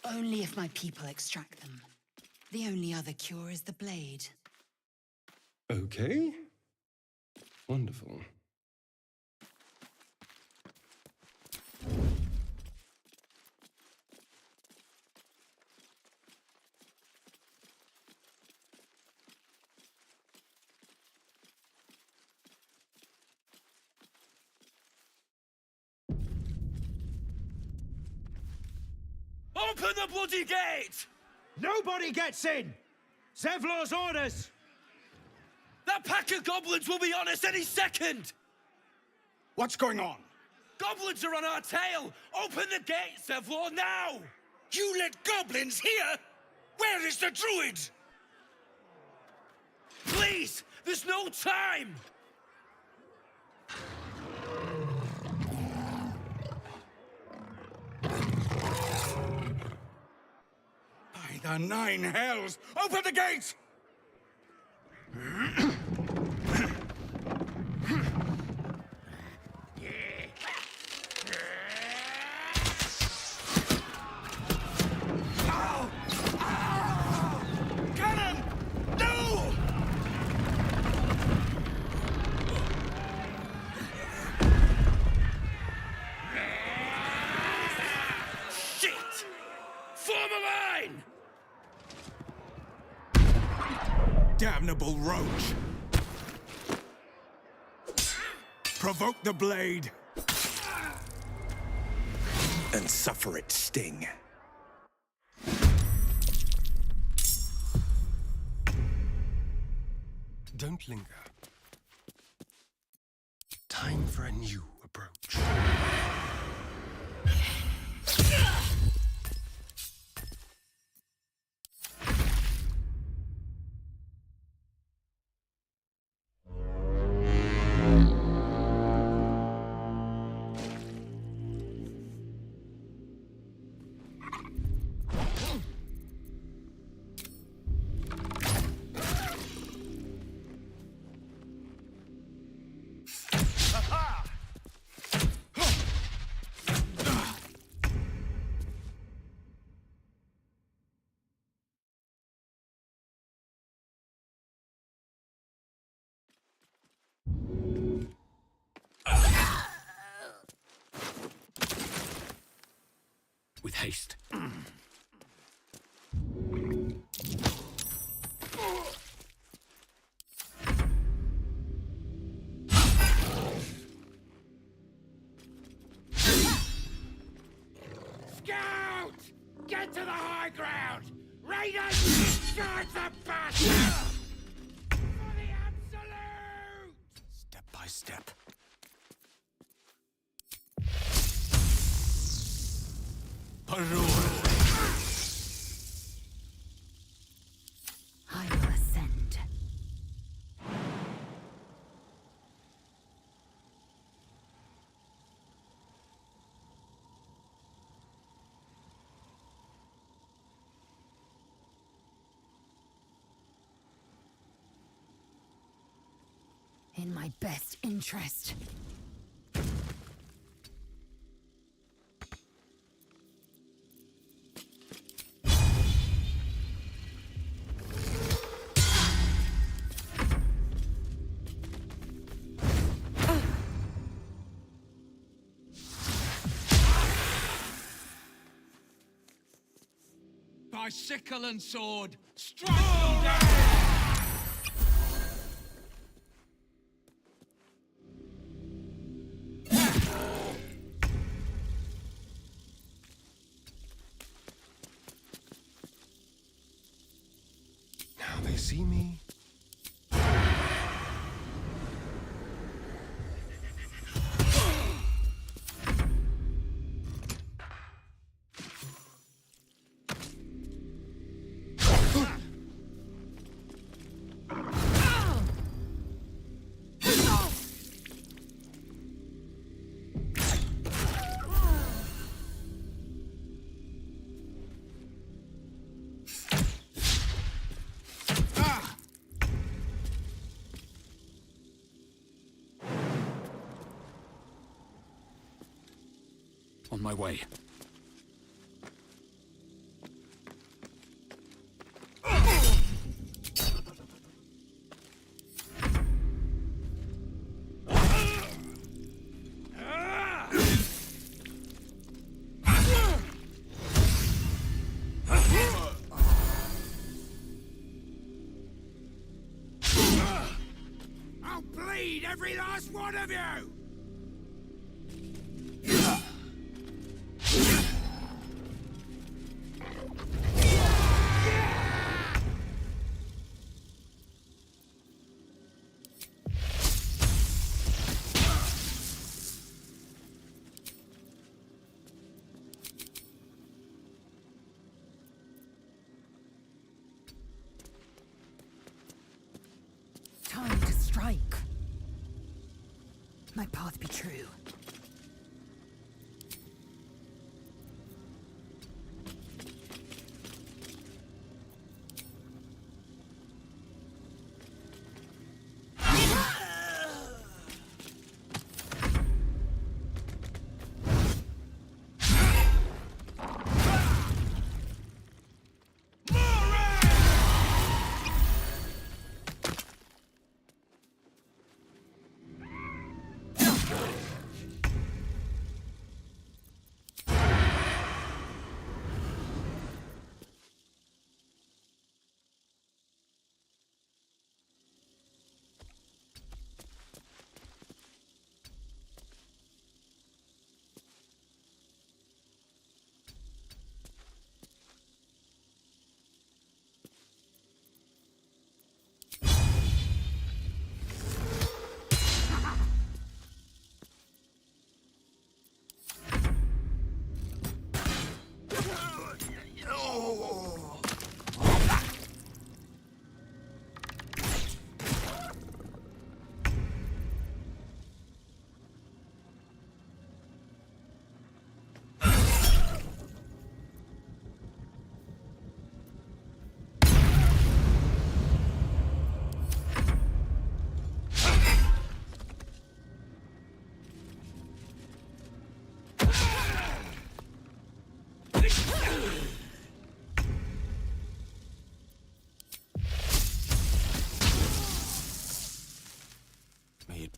Only if my people extract them. The only other cure is the blade. Okay. Wonderful. Open the bloody gate! Nobody gets in! Zevlor's orders! That pack of goblins will be on us any second! What's going on? Goblins are on our tail! Open the gate, Zevlor, now! You let goblins here? Where is the druid? Please! There's no time! By the 9 hells! Open the gate! Cannon! No! Shit! Form a line! Damnable roach! Provoke the blade! And suffer its sting. Don't linger. Time for a new approach. With haste. Scout! Get to the high ground! Raiders! Charge the bastard! For the absolute! Step by step. I will ascend. In my best interest. By sickle and sword, strike them down! Now they see me. On my way. I'll bleed every last one of you! my path be true.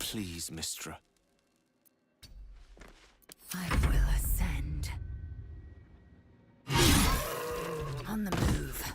Please, Mistra. I will ascend. On the move.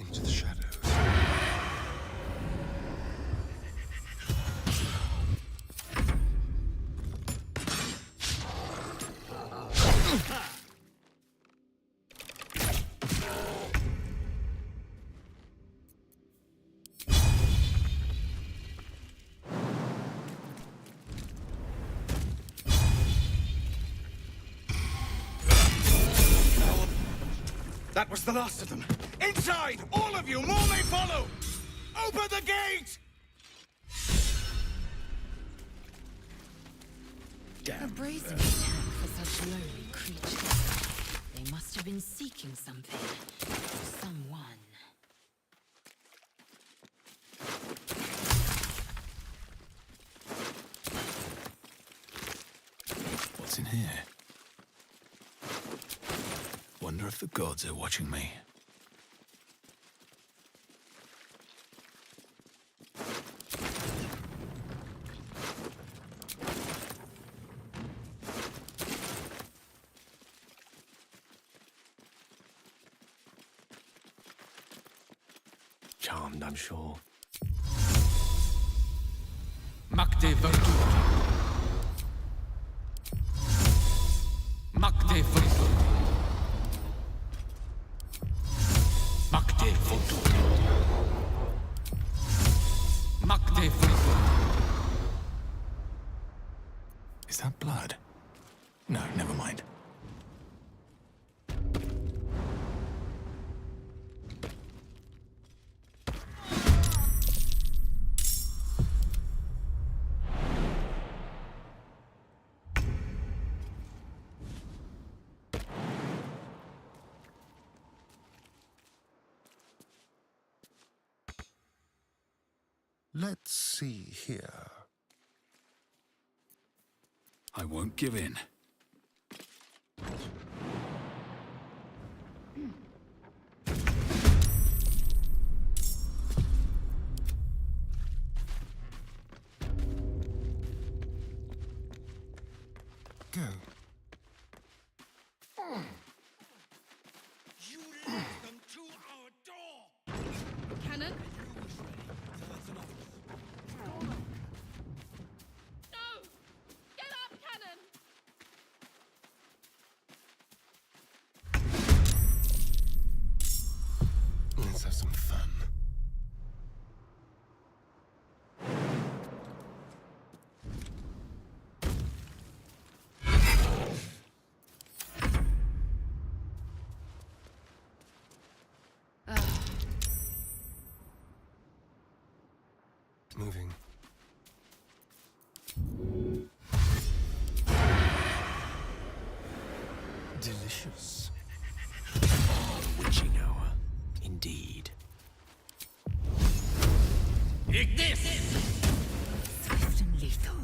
Into the shadows. That was the last of them. Inside! All of you! More may follow! Open the gate! A brazen attack for such lowly creatures. They must have been seeking something. Or someone. What's in here? Wonder if the gods are watching me. Charmed, I'm sure. Makte Baldur. Makte Baldur. Makte Baldur. Makte Baldur. Is that blood? No, never mind. Let's see here. I won't give in. Go. You led them to our door! Cannon? No! Get up, Cannon! some fun. Moving. Delicious. Witching hour, indeed. Ignis! Swift and lethal.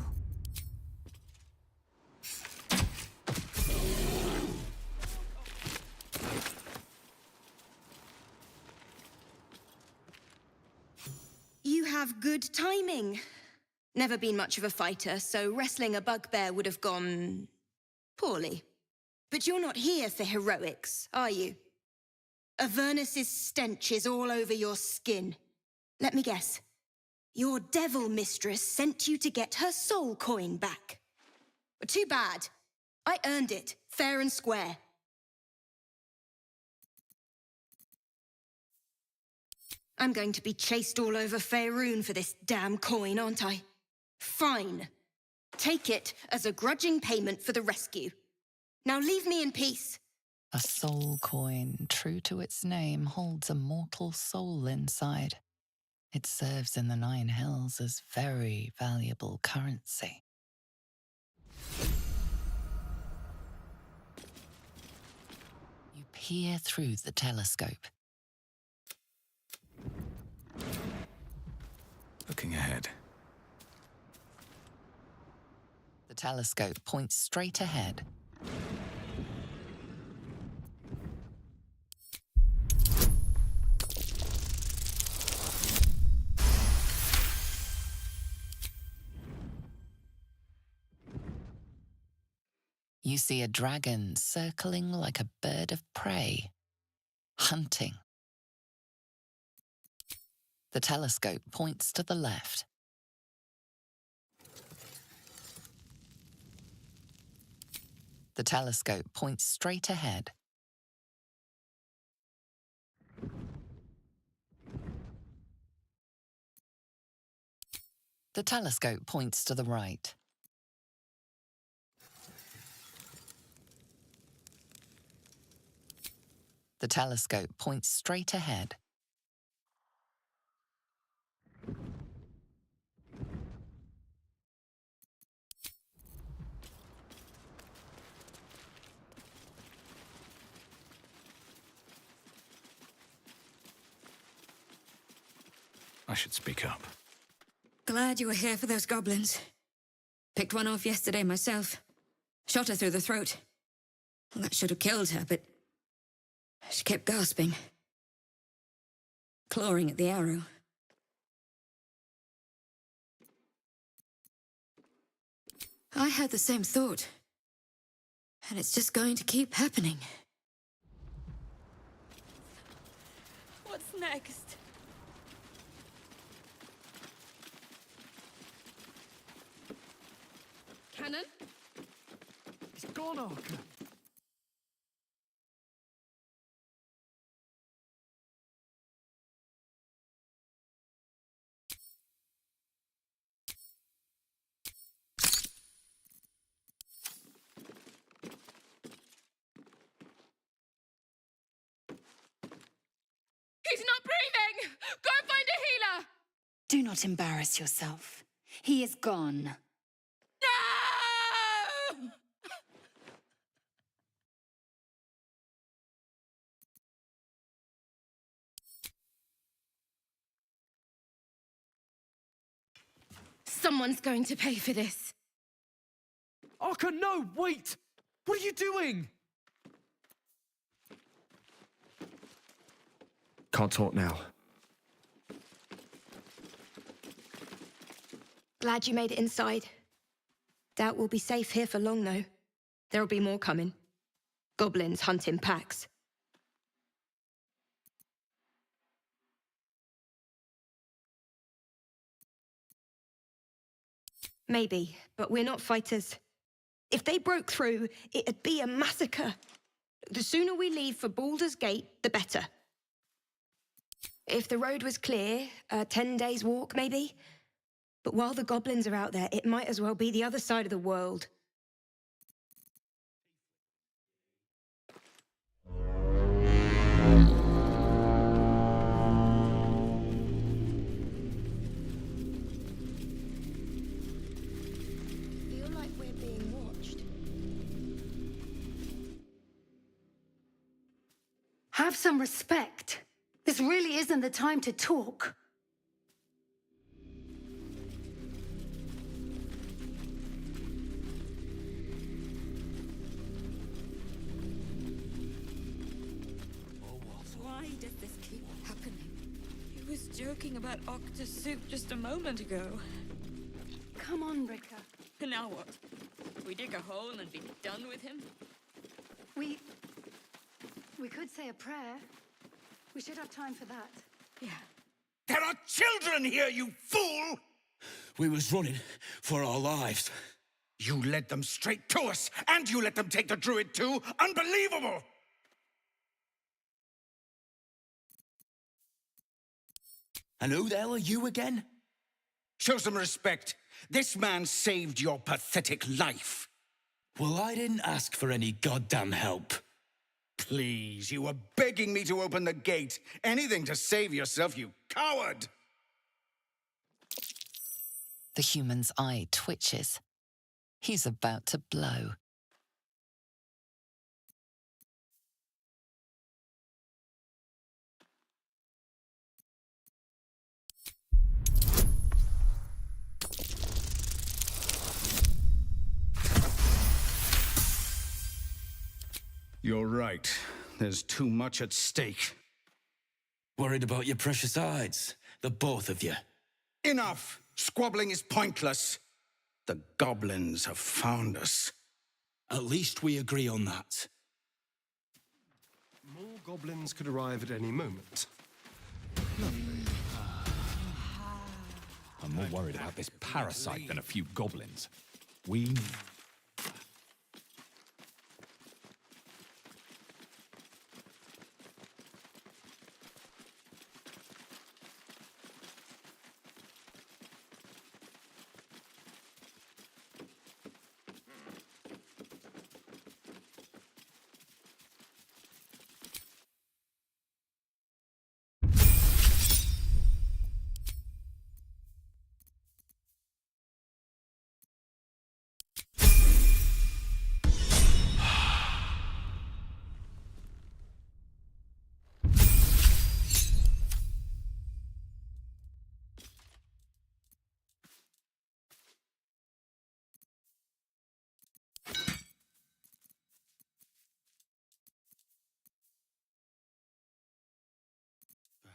You have good timing. Never been much of a fighter, so wrestling a bugbear would have gone poorly. But you're not here for heroics, are you? Avernus's stench is all over your skin. Let me guess. Your devil mistress sent you to get her soul coin back. Too bad. I earned it, fair and square. I'm going to be chased all over Faerun for this damn coin, aren't I? Fine. Take it as a grudging payment for the rescue. Now leave me in peace. A soul coin, true to its name, holds a mortal soul inside. It serves in the Nine Hells as very valuable currency. You peer through the telescope. Looking ahead. The telescope points straight ahead. You see a dragon circling like a bird of prey, hunting. The telescope points to the left. The telescope points straight ahead. The telescope points to the right. The telescope points straight ahead. I should speak up. Glad you were here for those goblins. Picked one off yesterday myself. Shot her through the throat. Well, that should have killed her, but she kept gasping. Clawing at the arrow. I had the same thought. And it's just going to keep happening. What's next? Cannon? It's gone, Archer. He's not breathing! Go find a healer! Do not embarrass yourself. He is gone. No! Someone's going to pay for this. Archer, no! Wait! What are you doing? Can't talk now. Glad you made it inside. Doubt we'll be safe here for long, though. There'll be more coming. Goblins hunt in packs. Maybe, but we're not fighters. If they broke through, it'd be a massacre. The sooner we leave for Baldur's Gate, the better. If the road was clear, 10 days walk maybe? But while the goblins are out there, it might as well be the other side of the world. Feel like we're being watched. Have some respect. This really isn't the time to talk. Why does this keep happening? He was joking about octa soup just a moment ago. Come on, Rika. Now what? We dig a hole and be done with him? We could say a prayer. We should have time for that. Yeah. There are children here, you fool! We was running for our lives. You led them straight to us, and you let them take the druid too? Unbelievable! And who the hell are you again? Show some respect. This man saved your pathetic life. Well, I didn't ask for any goddamn help. Please, you were begging me to open the gate. Anything to save yourself, you coward! The human's eye twitches. He's about to blow. You're right. There's too much at stake. Worried about your precious hides, the both of you. Enough! Squabbling is pointless. The goblins have found us. At least we agree on that. More goblins could arrive at any moment. I'm more worried about this parasite than a few goblins. We...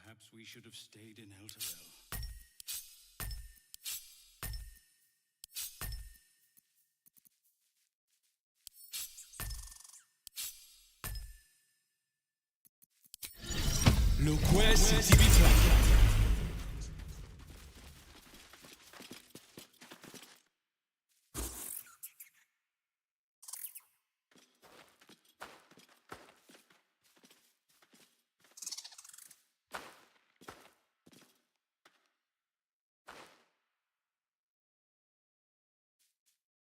Perhaps we should have stayed in Elturel. Loquacity betrayed.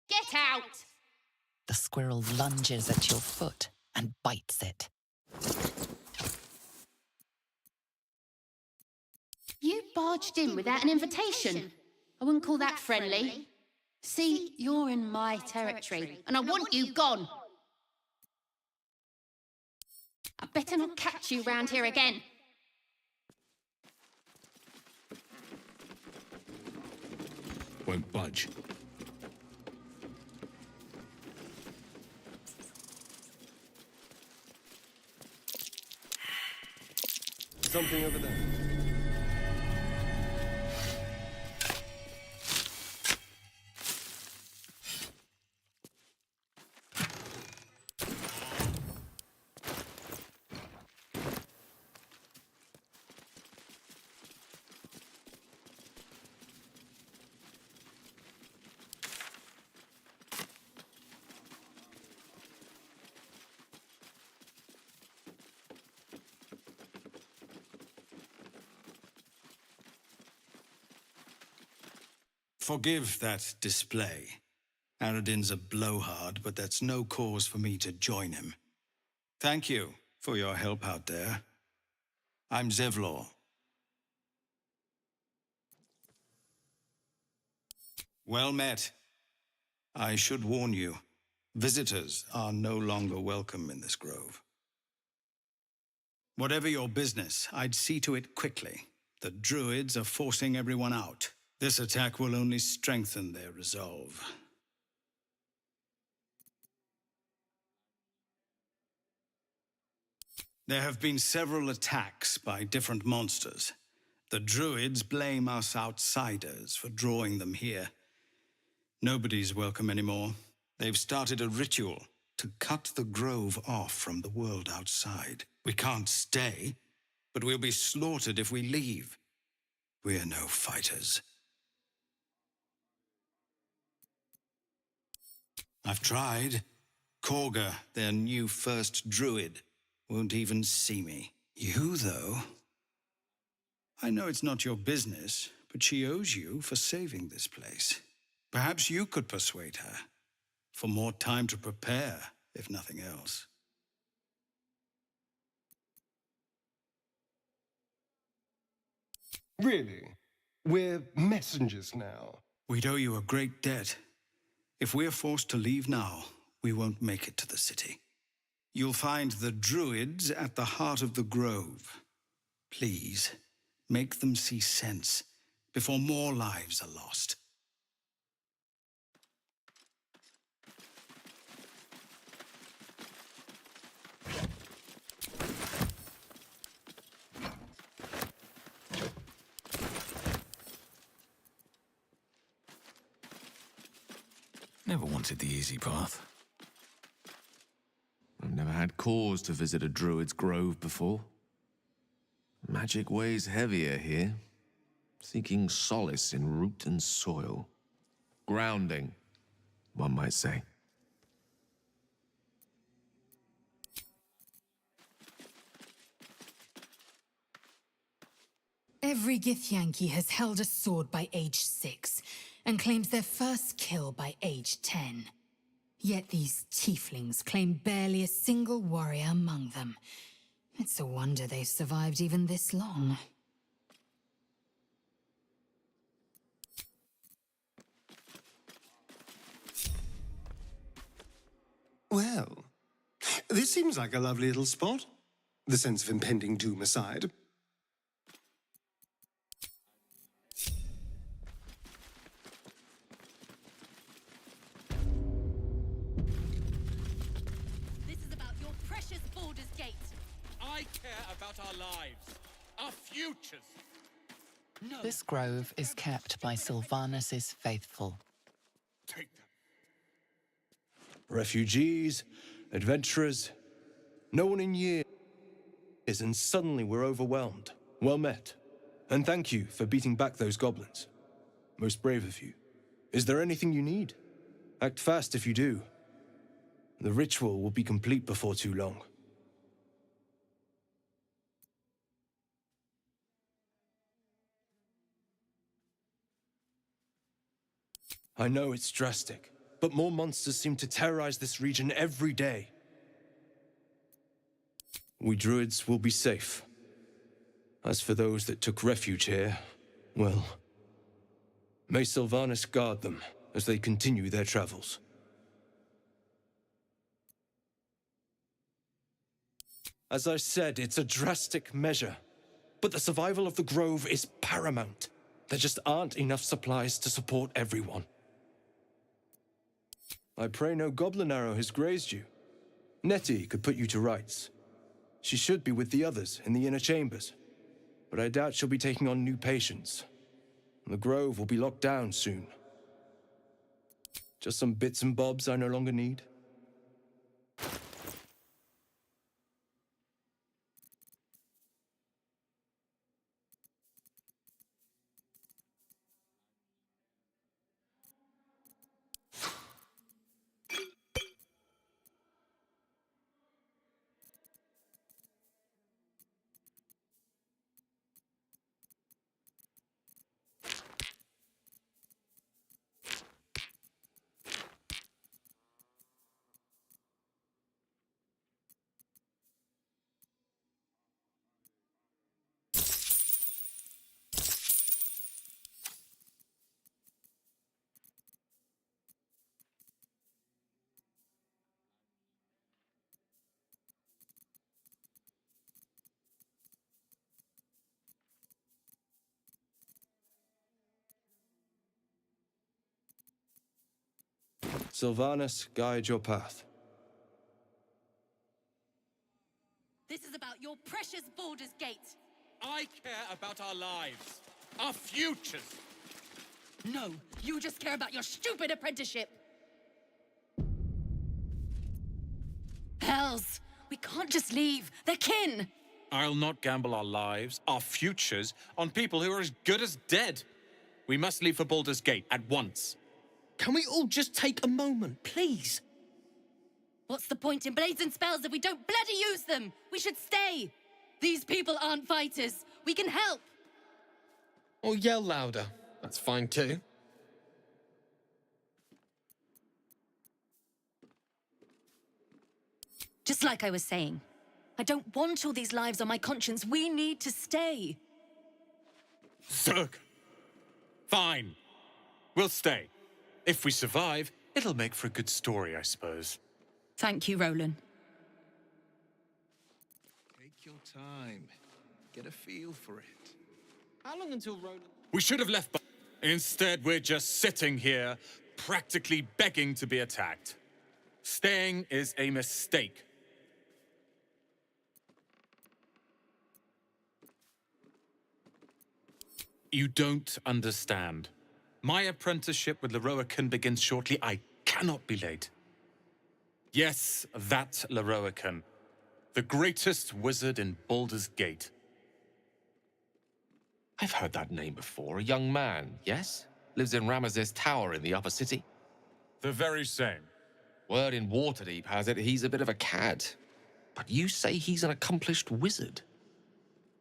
Get out! The squirrel lunges at your foot and bites it. You barged in without an invitation. I wouldn't call that friendly. See, you're in my territory, and I want you gone. I better not catch you round here again. Won't budge. Something over there. Forgive that display. Aradin's a blowhard, but that's no cause for me to join him. Thank you for your help out there. I'm Zevlor. Well met. I should warn you, visitors are no longer welcome in this grove. Whatever your business, I'd see to it quickly. The druids are forcing everyone out. This attack will only strengthen their resolve. There have been several attacks by different monsters. The druids blame us outsiders for drawing them here. Nobody's welcome anymore. They've started a ritual to cut the grove off from the world outside. We can't stay, but we'll be slaughtered if we leave. We're no fighters. I've tried. Korga, their new first druid, won't even see me. You, though? I know it's not your business, but she owes you for saving this place. Perhaps you could persuade her. For more time to prepare, if nothing else. Really? We're messengers now. We'd owe you a great debt. If we're forced to leave now, we won't make it to the city. You'll find the druids at the heart of the grove. Please, make them see sense before more lives are lost. Never wanted the easy path. I've never had cause to visit a druid's grove before. Magic weighs heavier here, seeking solace in root and soil. Grounding, one might say. Every Githyanki has held a sword by age 6, and claims their first kill by age 10. Yet these tieflings claim barely a single warrior among them. It's a wonder they've survived even this long. Well, this seems like a lovely little spot. The sense of impending doom aside. I care about our lives, our futures. No. This grove is kept by Sylvanus' faithful. Take them. Refugees, adventurers, no one in years, and suddenly we're overwhelmed. Well met. And thank you for beating back those goblins. Most brave of you. Is there anything you need? Act fast if you do. The ritual will be complete before too long. I know it's drastic, but more monsters seem to terrorize this region every day. We druids will be safe. As for those that took refuge here, well, may Sylvanus guard them as they continue their travels. As I said, it's a drastic measure, but the survival of the grove is paramount. There just aren't enough supplies to support everyone. I pray no goblin arrow has grazed you. Nettie could put you to rights. She should be with the others in the inner chambers, but I doubt she'll be taking on new patients. The grove will be locked down soon. Just some bits and bobs I no longer need. Sylvanas, guide your path. This is about your precious Baldur's Gate. I care about our lives, our futures. No, you just care about your stupid apprenticeship. Hells, we can't just leave. They're kin. I'll not gamble our lives, our futures, on people who are as good as dead. We must leave for Baldur's Gate at once. Can we all just take a moment, please? What's the point in blades and spells if we don't bloody use them? We should stay. These people aren't fighters. We can help. Or yell louder. That's fine too. Just like I was saying, I don't want all these lives on my conscience. We need to stay. Zerg. Fine. We'll stay. If we survive, it'll make for a good story, I suppose. Thank you, Roland. Take your time. Get a feel for it. How long until Roland... We should have left, but instead we're just sitting here, practically begging to be attacked. Staying is a mistake. You don't understand. My apprenticeship with Leroican begins shortly. I cannot be late. Yes, that Leroican. The greatest wizard in Baldur's Gate. I've heard that name before. A young man, yes? Lives in Ramesses Tower in the upper city. The very same. Word in Waterdeep has it he's a bit of a cad. But you say he's an accomplished wizard.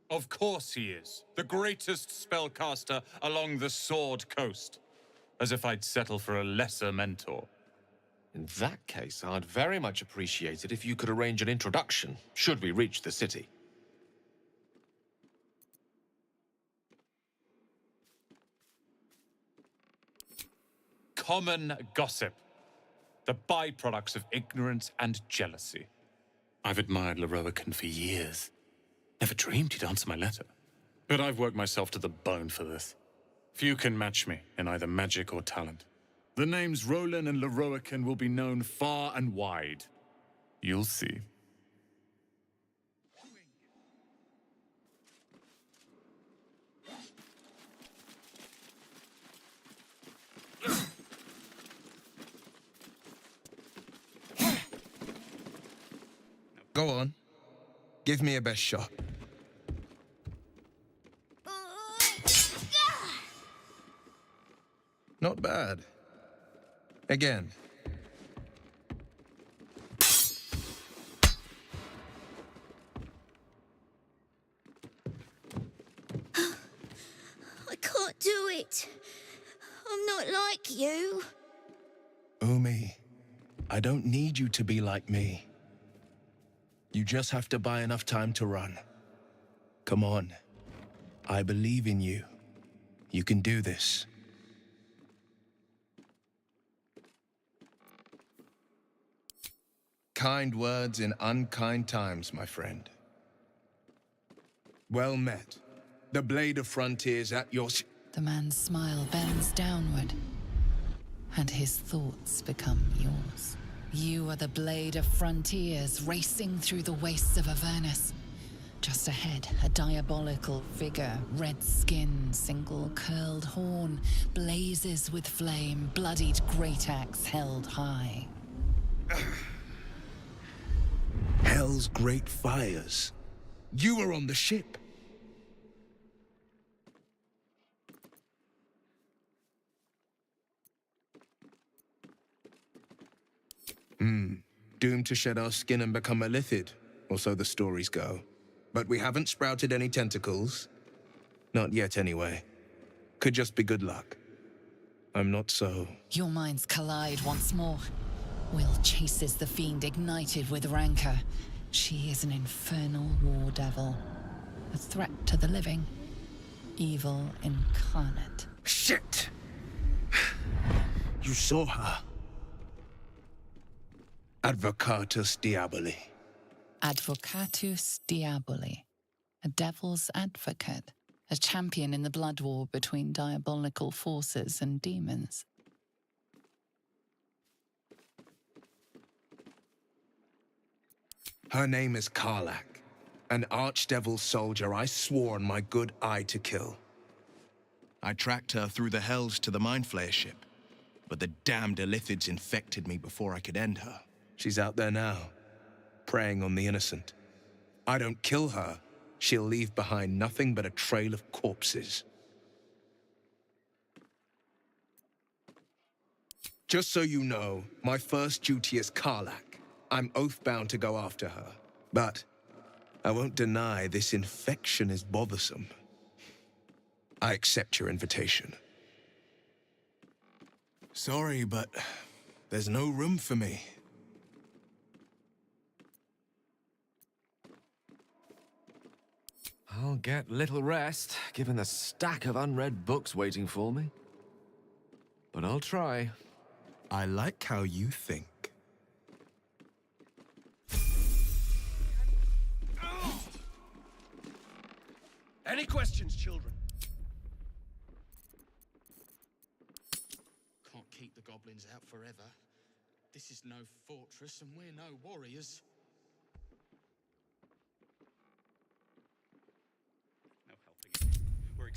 Of course he is. The greatest spellcaster along the Sword Coast. As if I'd settle for a lesser mentor. In that case, I'd very much appreciate it if you could arrange an introduction, should we reach the city. Common gossip. The byproducts of ignorance and jealousy. I've admired Leroican for years. Never dreamed he'd answer my letter. But I've worked myself to the bone for this. Few can match me in either magic or talent. The names Roland and Leroican will be known far and wide. You'll see. Go on. Give me a best shot. Not bad. Again. I can't do it. I'm not like you. Umi, I don't need you to be like me. You just have to buy enough time to run. Come on. I believe in you. You can do this. Kind words in unkind times, my friend. Well met. The Blade of Frontiers at your... The man's smile bends downward, and his thoughts become yours. You are the Blade of Frontiers racing through the wastes of Avernus. Just ahead, a diabolical figure, red skin, single curled horn, blazes with flame, bloodied great axe held high. Hell's great fires. You were on the ship. Doomed to shed our skin and become a lithid, or so the stories go. But we haven't sprouted any tentacles. Not yet, anyway. Could just be good luck. I'm not so... Your minds collide once more. Will chases the fiend ignited with rancor. She is an infernal war devil. A threat to the living. Evil incarnate. Shit! You saw her. Advocatus Diaboli. Advocatus Diaboli. A devil's advocate. A champion in the blood war between diabolical forces and demons. Her name is Karlach, an archdevil soldier I swore on my good eye to kill. I tracked her through the hells to the Mind Flayer ship, but the damned Illithids infected me before I could end her. She's out there now, preying on the innocent. I don't kill her, she'll leave behind nothing but a trail of corpses. Just so you know, my first duty is Karlach. I'm oath-bound to go after her. But I won't deny this infection is bothersome. I accept your invitation. Sorry, but there's no room for me. I'll get little rest, given the stack of unread books waiting for me. But I'll try. I like how you think. Any questions, children? Can't keep the goblins out forever. This is no fortress, and we're no warriors. No helping it. We're